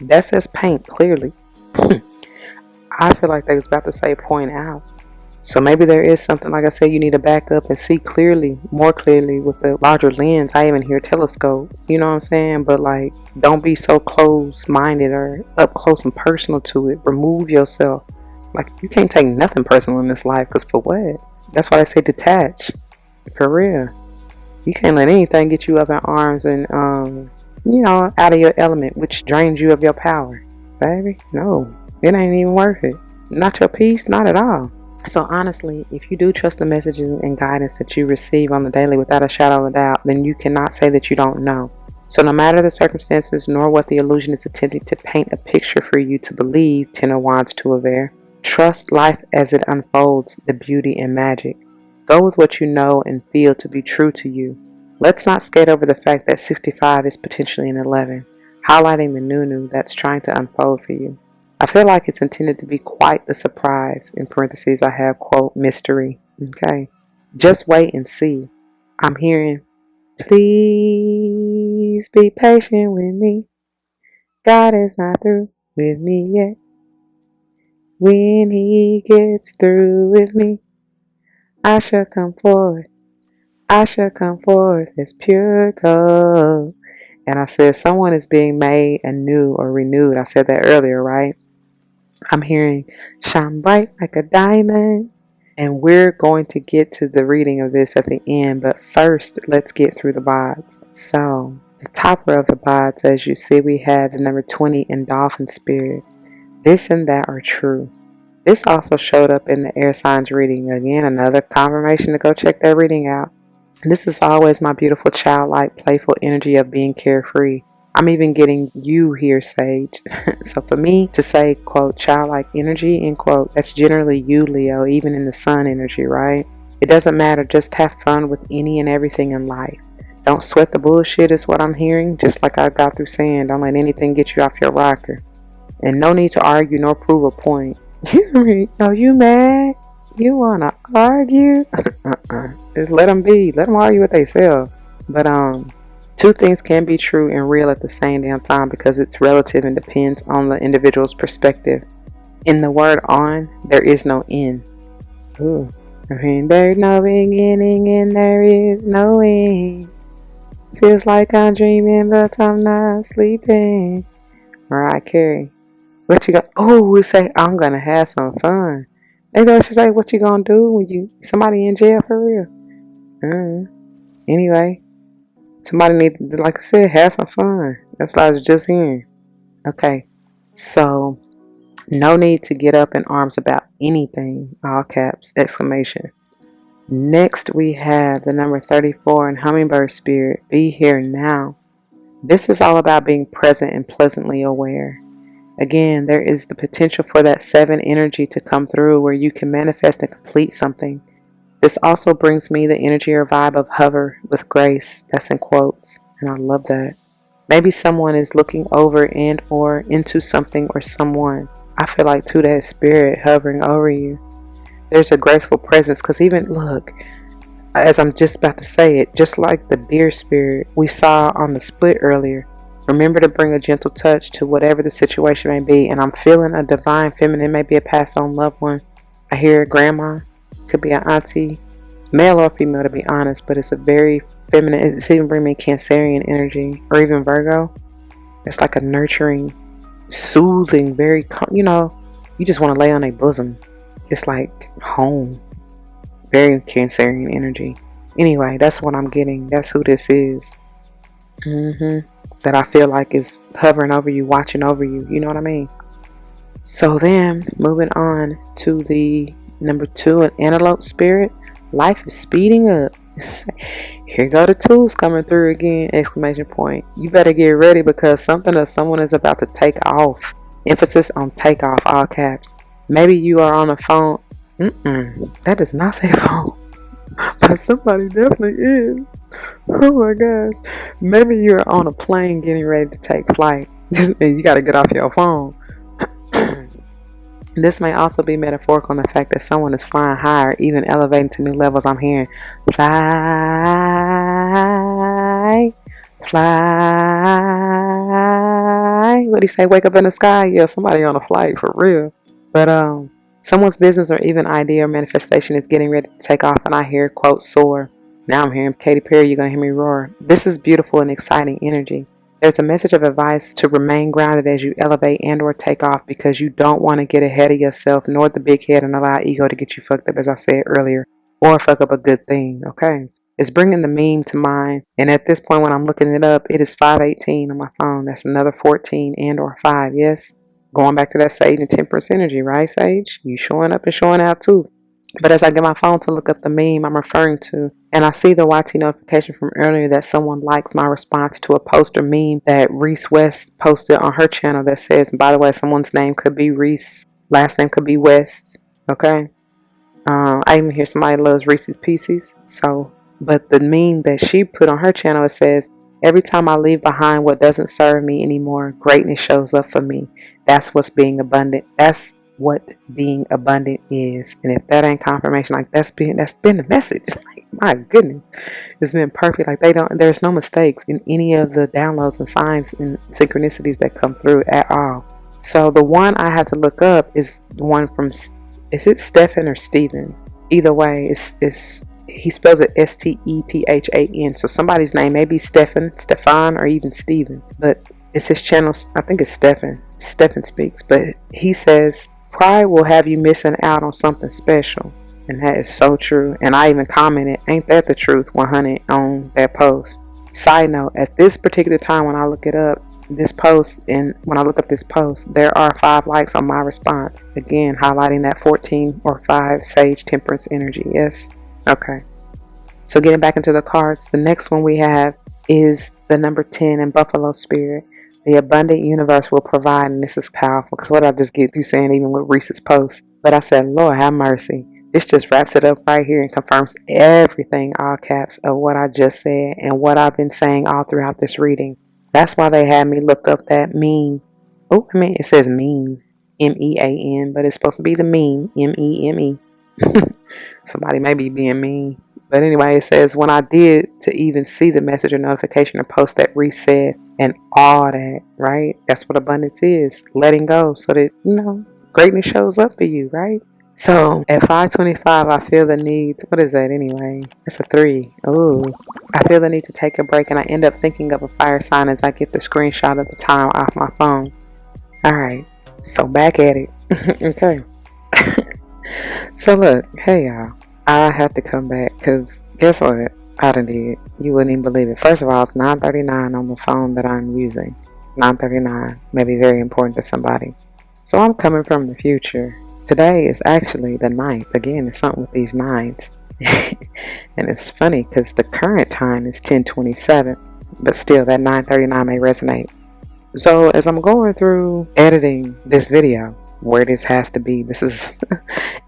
that says paint clearly. I feel like they was about to say point out. So maybe there is something, like I said, you need to back up and see clearly, more clearly with the larger lens. I even hear telescope, you know what I'm saying? But like, don't be so close-minded or up close and personal to it. Remove yourself. Like, you can't take nothing personal in this life, because for what? That's why I say detach. For real. You can't let anything get you up in arms and, out of your element, which drains you of your power. Baby, no. It ain't even worth it. Not your peace, not at all. So honestly, if you do trust the messages and guidance that you receive on the daily without a shadow of a doubt, then you cannot say that you don't know. So no matter the circumstances nor what the illusion is attempting to paint a picture for you to believe, Ten of Wands, Two of Air, trust life as it unfolds, the beauty and magic. Go with what you know and feel to be true to you. Let's not skate over the fact that 65 is potentially an 11, highlighting the new that's trying to unfold for you. I feel like it's intended to be quite the surprise. In parentheses, I have, quote, mystery. Okay. Just wait and see. I'm hearing, please be patient with me. God is not through with me yet. When he gets through with me, I shall come forward. I shall come forth as pure gold. And I said, someone is being made anew or renewed. I said that earlier, right? I'm hearing shine bright like a diamond. And we're going to get to the reading of this at the end. But first, let's get through the bods. So, the topper of the bods, as you see, we have the number 20 in Dolphin Spirit. This and that are true. This also showed up in the air signs reading. Again, another confirmation to go check that reading out. And this is always my beautiful childlike, playful energy of being carefree. I'm even getting you here, Sage. So for me to say, quote, childlike energy, end quote, that's generally you, Leo, even in the sun energy, right? It doesn't matter. Just have fun with any and everything in life. Don't sweat the bullshit is what I'm hearing. Just like I got through saying, don't let anything get you off your rocker. And no need to argue nor prove a point. Oh, you mad? You wanna argue? Just let them be. Let them argue with themselves. But two things can be true and real at the same damn time because it's relative and depends on the individual's perspective. In the word on, there is no end. Ooh. I mean, there's no beginning and there is no end. Feels like I'm dreaming, but I'm not sleeping. Mariah Carey. What you got? Oh, we say, I'm gonna have some fun. They go, she say, what you gonna do when somebody in jail for real? Anyway, somebody need to, like I said, have some fun. That's what I was just hearing. Okay, so no need to get up in arms about anything. All caps, exclamation. Next, we have the number 34 in Hummingbird Spirit. Be here now. This is all about being present and pleasantly aware. Again, there is the potential for that 7 energy to come through where you can manifest and complete something. This also brings me the energy or vibe of hover with grace. That's in quotes, and I love that. Maybe someone is looking over and or into something or someone. I feel like too that spirit hovering over you. There's a graceful presence because even look, as I'm just about to say it, just like the deer spirit we saw on the split earlier, remember to bring a gentle touch to whatever the situation may be. And I'm feeling a divine feminine, maybe a passed on loved one. I hear a grandma, could be an auntie, male or female to be honest, but it's a very feminine. It's even bringing me Cancerian energy or even Virgo. It's like a nurturing, soothing, very, you just want to lay on a bosom. It's like home. Very Cancerian energy. Anyway, that's what I'm getting. That's who this is. That I feel like is hovering over you, watching over you. You know what I mean? So then, moving on to the number 2 in Antelope Spirit. Life is speeding up. Here go the tools coming through again, exclamation point. You better get ready because something or someone is about to take off. Emphasis on take off, all caps. Maybe you are on a phone. That does not say phone. But somebody definitely is. Oh my gosh. Maybe you're on a plane getting ready to take flight. And you got to get off your phone. This may also be metaphorical in the fact that someone is flying higher, even elevating to new levels. I'm hearing fly, fly. What do you say? Wake up in the sky? Yeah, somebody on a flight for real. But someone's business or even idea or manifestation is getting ready to take off, and I hear quote soar. Now I'm hearing Katy Perry. You're gonna hear me roar. This is beautiful and exciting energy. There's a message of advice to remain grounded as you elevate and or take off because you don't want to get ahead of yourself nor the big head and allow ego to get you fucked up, as I said earlier, or fuck up a good thing. Okay, it's bringing the meme to mind, and at this point when I'm looking it up, it is 5:18 on my phone. That's another 14 and or 5. Yes. Going back to that Sage and Temperance energy, right, Sage? You showing up and showing out too. But as I get my phone to look up the meme I'm referring to, and I see the YT notification from earlier that someone likes my response to a post or meme that Reese West posted on her channel that says, and by the way, someone's name could be Reese, last name could be West, okay? I even hear somebody loves Reese's Pieces. So, but the meme that she put on her channel, it says, every time I leave behind what doesn't serve me anymore, greatness shows up for me. That's what's being abundant. That's what being abundant is. And if that ain't confirmation, like that's been the message. Like, my goodness, it's been perfect. Like there's no mistakes in any of the downloads and signs and synchronicities that come through at all. So the one I had to look up is the one from, is it Stephen or Stephen? Either way, it's he spells it Stephan. So somebody's name may be Stefan, or even Steven. But it's his channel. I think it's Stefan. Stefan Speaks. But he says, pride will have you missing out on something special. And that is so true. And I even commented, ain't that the truth, 100 on that post. Side note, at this particular time when I look it up, this post, and when I look up this post, there are 5 likes on my response. Again, highlighting that 14 or 5 Sage Temperance energy. Yes. Okay, so getting back into the cards, the next one we have is the number 10 in Buffalo Spirit. The abundant universe will provide, and this is powerful because what I just get through saying even with Reese's post. But I said, Lord have mercy. This just wraps it up right here and confirms everything, all caps, of what I just said and what I've been saying all throughout this reading. That's why they had me look up that mean. Oh, I mean, it says mean, M-E-A-N, but it's supposed to be the mean, M-E-M-E. Somebody may be being mean. But anyway, it says when I did to even see the message or notification or post that reset and all that, right? That's what abundance is. Letting go so that, greatness shows up for you, right? So at 5:25, I feel the need. What is that anyway? It's a 3. Ooh. I feel the need to take a break, and I end up thinking of a fire sign as I get the screenshot of the time off my phone. Alright, so back at it. Okay. So look, hey y'all. I had to come back because guess what? I done did. You wouldn't even believe it. First of all, it's 9:39 on the phone that I'm using. 9:39 may be very important to somebody. So I'm coming from the future. Today is actually the 9th. Again, it's something with these 9s. And it's funny because the current time is 10:27. But still, that 9:39 may resonate. So as I'm going through editing this video, where this has to be, this is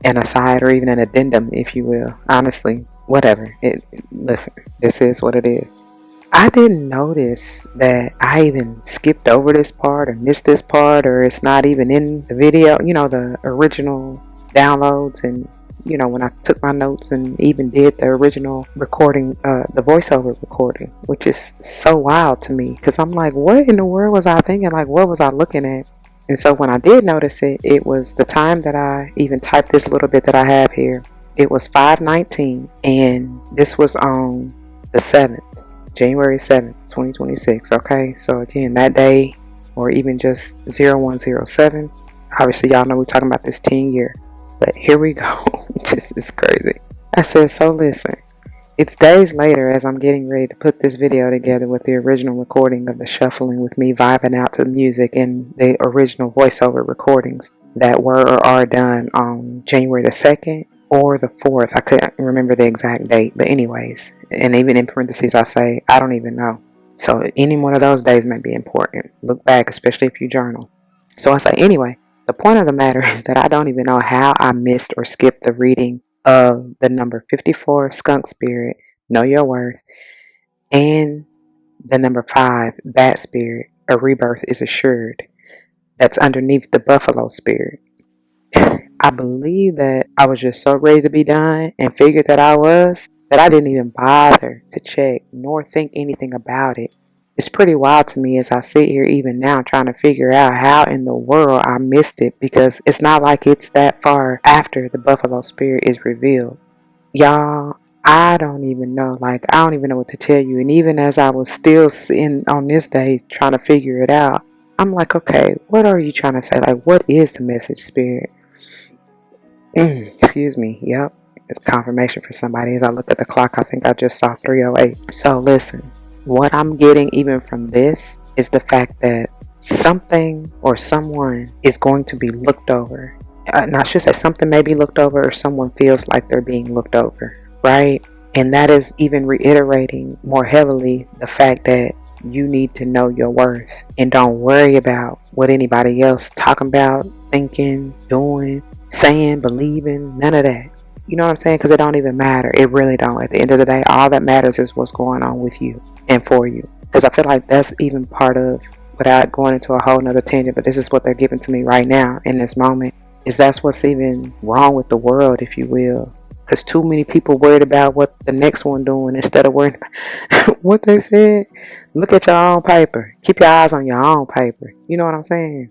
an aside or even an addendum, if you will. Honestly, whatever. Listen, this is what it is. I didn't notice that I even skipped over this part or missed this part, or it's not even in the video, the original downloads. And when I took my notes and even did the original recording, the voiceover recording, which is so wild to me because I'm like, what in the world was I thinking? Like, what was I looking at? And so when I did notice it, it was the time that I even typed this little bit that I have here. It was 5:19, and this was on the 7th, January 7th, 2026. Okay, so again, that day, or even just 0107. Obviously, y'all know we're talking about this 10-year. But here we go. This is crazy. I said, so listen. It's days later as I'm getting ready to put this video together with the original recording of the shuffling with me vibing out to the music and the original voiceover recordings that were or are done on January the 2nd or the 4th. I couldn't remember the exact date, but anyways, and even in parentheses I say, I don't even know. So any one of those days may be important. Look back, especially if you journal. So I say, anyway, the point of the matter is that I don't even know how I missed or skipped the reading of the number 54, Skunk Spirit, Know Your Worth, and the number 5, Bat Spirit, A Rebirth is Assured. That's underneath the Buffalo Spirit. I believe that I was just so ready to be done and figured that I was, that I didn't even bother to check nor think anything about it. It's pretty wild to me as I sit here even now trying to figure out how in the world I missed it, because it's not like it's that far after the Buffalo Spirit is revealed. Y'all, I don't even know. Like, I don't even know what to tell you. And even as I was still sitting on this day trying to figure it out, I'm like, okay, what are you trying to say? Like, what is the message, Spirit? Excuse me. Yep. It's confirmation for somebody. As I look at the clock, I think I just saw 3:08. So listen. What I'm getting even from this is the fact that something or someone is going to be looked over. And I should say something may be looked over, or someone feels like they're being looked over, right? And that is even reiterating more heavily the fact that you need to know your worth and don't worry about what anybody else talking about, thinking, doing, saying, believing, none of that. You know what I'm saying? Because it don't even matter. It really don't. At the end of the day, all that matters is what's going on with you and for you. Because I feel like that's even part of, without going into a whole nother tangent, but this is what they're giving to me right now in this moment, is that's what's even wrong with the world, if you will. Because too many people worried about what the next one doing instead of worrying about what they said. Look at your own paper. Keep your eyes on your own paper. You know what I'm saying?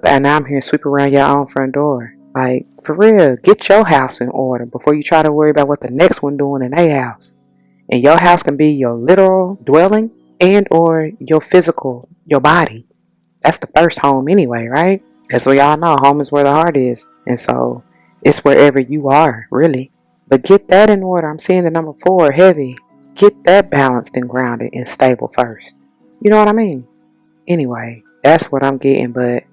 And now I'm here sweep around your own front door. Like, for real, get your house in order before you try to worry about what the next one doing in their house. And your house can be your literal dwelling and or your physical, your body. That's the first home anyway, right? That's what y'all know. Home is where the heart is. And so it's wherever you are, really. But get that in order. I'm seeing the number 4 heavy. Get that balanced and grounded and stable first. You know what I mean? Anyway, that's what I'm getting. But,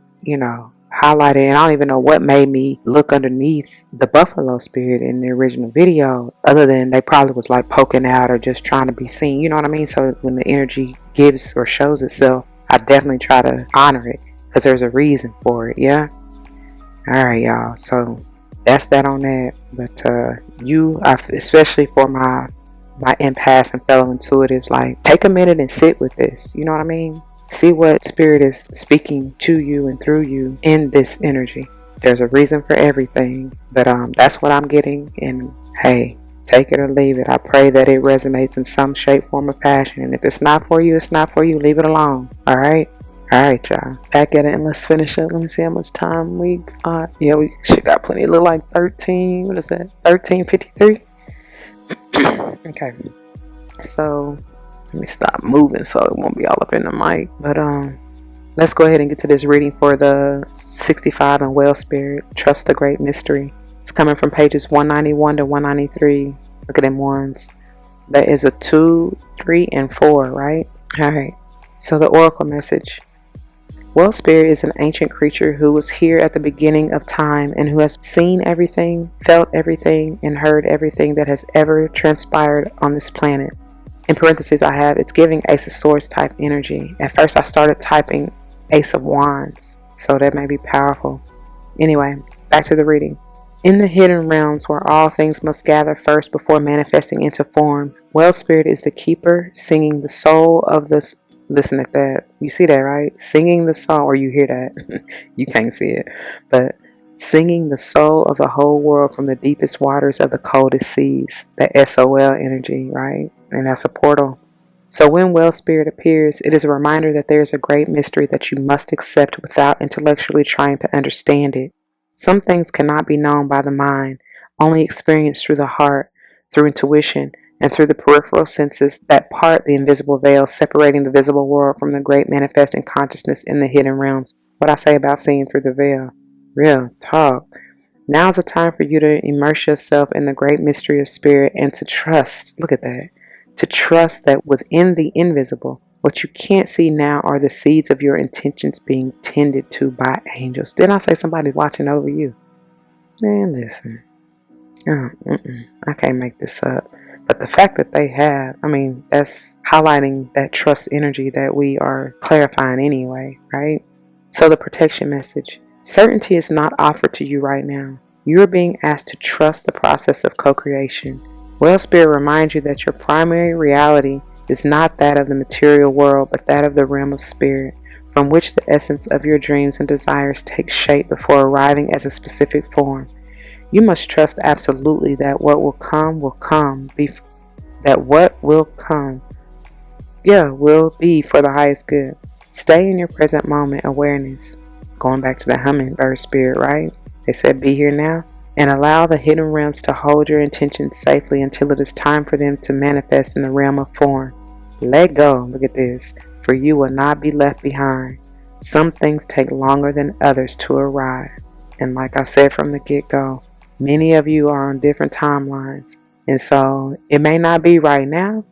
highlighted, and I don't even know what made me look underneath the Buffalo Spirit in the original video, other than they probably was like poking out or just trying to be seen, you know what I mean? So when the energy gives or shows itself, I definitely try to honor it because there's a reason for it. Yeah. All right, y'all. So that's that on that. But especially for my empaths and fellow intuitives, like, take a minute and sit with this. You know what I mean? See what spirit is speaking to you and through you in this energy. There's a reason for everything, but that's what I'm getting. And hey, take it or leave it. I pray that it resonates in some shape, form, or fashion. And if it's not for you, it's not for you. Leave it alone. All right, y'all. Back at it, and let's finish up. Let me see how much time we got. Yeah, we should got plenty. It look like 13. What is that? 13:53. Okay, so let me stop moving so it won't be all up in the mic. But let's go ahead and get to this reading for the 65 and well spirit. Trust the great mystery. It's coming from pages 191 to 193. Look at them ones. That is a 2, 3, and 4, right? All right. So the oracle message. Well spirit is an ancient creature who was here at the beginning of time and who has seen everything, felt everything, and heard everything that has ever transpired on this planet. In parentheses, I have, it's giving Ace of Swords type energy. At first, I started typing Ace of Wands, so that may be powerful. Anyway, back to the reading. In the hidden realms where all things must gather first before manifesting into form, Well Spirit is the keeper, singing the soul of the... Listen at that. You see that, right? Singing the soul, or you hear that. You can't see it. But singing the soul of the whole world from the deepest waters of the coldest seas. The SOL energy, right? And that's a portal. So when Well Spirit appears, it is a reminder that there is a great mystery that you must accept without intellectually trying to understand it. Some things cannot be known by the mind, only experienced through the heart, through intuition, and through the peripheral senses that part the invisible veil separating the visible world from the great manifesting consciousness in the hidden realms. What I say about seeing through the veil. Real talk. Now's the time for you to immerse yourself in the great mystery of spirit and to trust. Look at that. To trust that within the invisible, what you can't see now are the seeds of your intentions being tended to by angels. Didn't I say somebody's watching over you? Man, listen. I can't make this up. But the fact that they have, I mean, that's highlighting that trust energy that we are clarifying anyway, right? So the protection message. Certainty is not offered to you right now. You are being asked to trust the process of co-creation. Well Spirit reminds you that your primary reality is not that of the material world, but that of the realm of spirit, from which the essence of your dreams and desires takes shape before arriving as a specific form. You must trust absolutely that what will come will come, will be for the highest good. Stay in your present moment awareness. Going back to the hummingbird spirit, right? They said be here now. And allow the hidden realms to hold your intentions safely until it is time for them to manifest in the realm of form. Let go. Look at this. For you will not be left behind. Some things take longer than others to arrive. And like I said from the get-go, many of you are on different timelines. And so it may not be right now,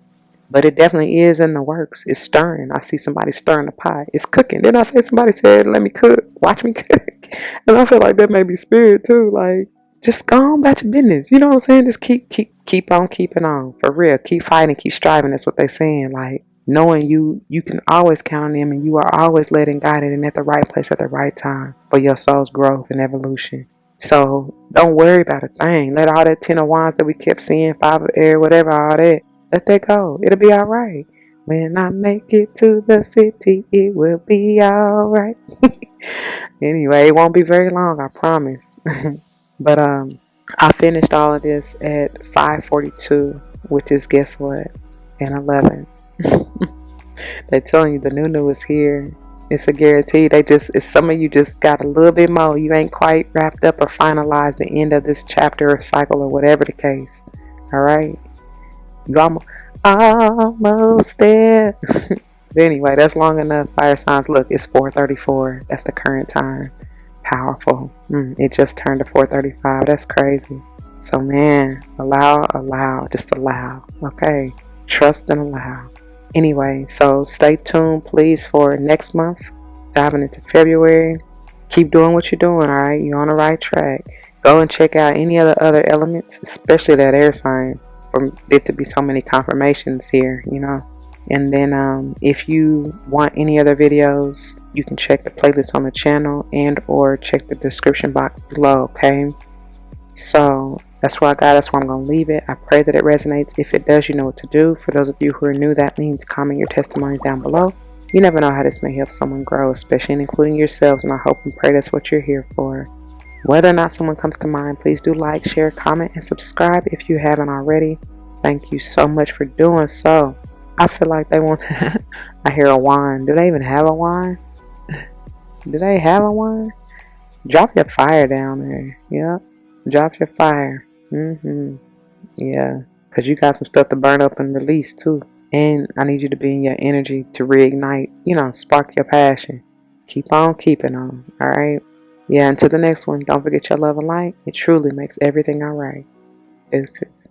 but it definitely is in the works. It's stirring. I see somebody stirring the pot. It's cooking. Didn't I say somebody said, let me cook? Watch me cook. And I feel like that may be spirit too. Like, just go on about your business. You know what I'm saying? Just keep on keeping on. For real. Keep fighting, keep striving. That's what they're saying. Like, knowing you can always count on them and you are always led and guided and at the right place at the right time for your soul's growth and evolution. So don't worry about a thing. Let all that 10 of Wands that we kept seeing, 5 of air, whatever, all that, let that go. It'll be all right. When I make it to the city, it will be all right. Anyway, it won't be very long, I promise. But I finished all of this at 5:42, which is, guess what? And 11. They're telling you the new is here. It's a guarantee. It's some of you just got a little bit more. You ain't quite wrapped up or finalized the end of this chapter or cycle or whatever the case. All right. You almost there. But anyway, that's long enough. Fire signs. Look, it's 4:34. That's the current time. Powerful. It just turned to 4:35. That's crazy. So man, just allow. Okay. Trust and allow. Anyway, so stay tuned please for next month, diving into February. Keep doing what you're doing, all right? You're on the right track. Go and check out any of the other elements, especially that air sign, for it to be so many confirmations here, you know. And then if you want any other videos, you can check the playlist on the channel and or check the description box below, okay? So that's where I got. That's where I'm going to leave it. I pray that it resonates. If it does, you know what to do. For those of you who are new, that means comment your testimony down below. You never know how this may help someone grow, especially and including yourselves, and I hope and pray that's what you're here for. Whether or not someone comes to mind, please do like, share, comment, and subscribe if you haven't already. Thank you so much for doing so. I feel like they want I hear a wine. Do they even have a wine? Do they have a wine? Drop your fire down there. Yep. Drop your fire. Yeah. Because you got some stuff to burn up and release too. And I need you to be in your energy to reignite, you know, spark your passion. Keep on keeping on. Alright? Yeah, until the next one, don't forget your love and light. It truly makes everything alright. Deuces.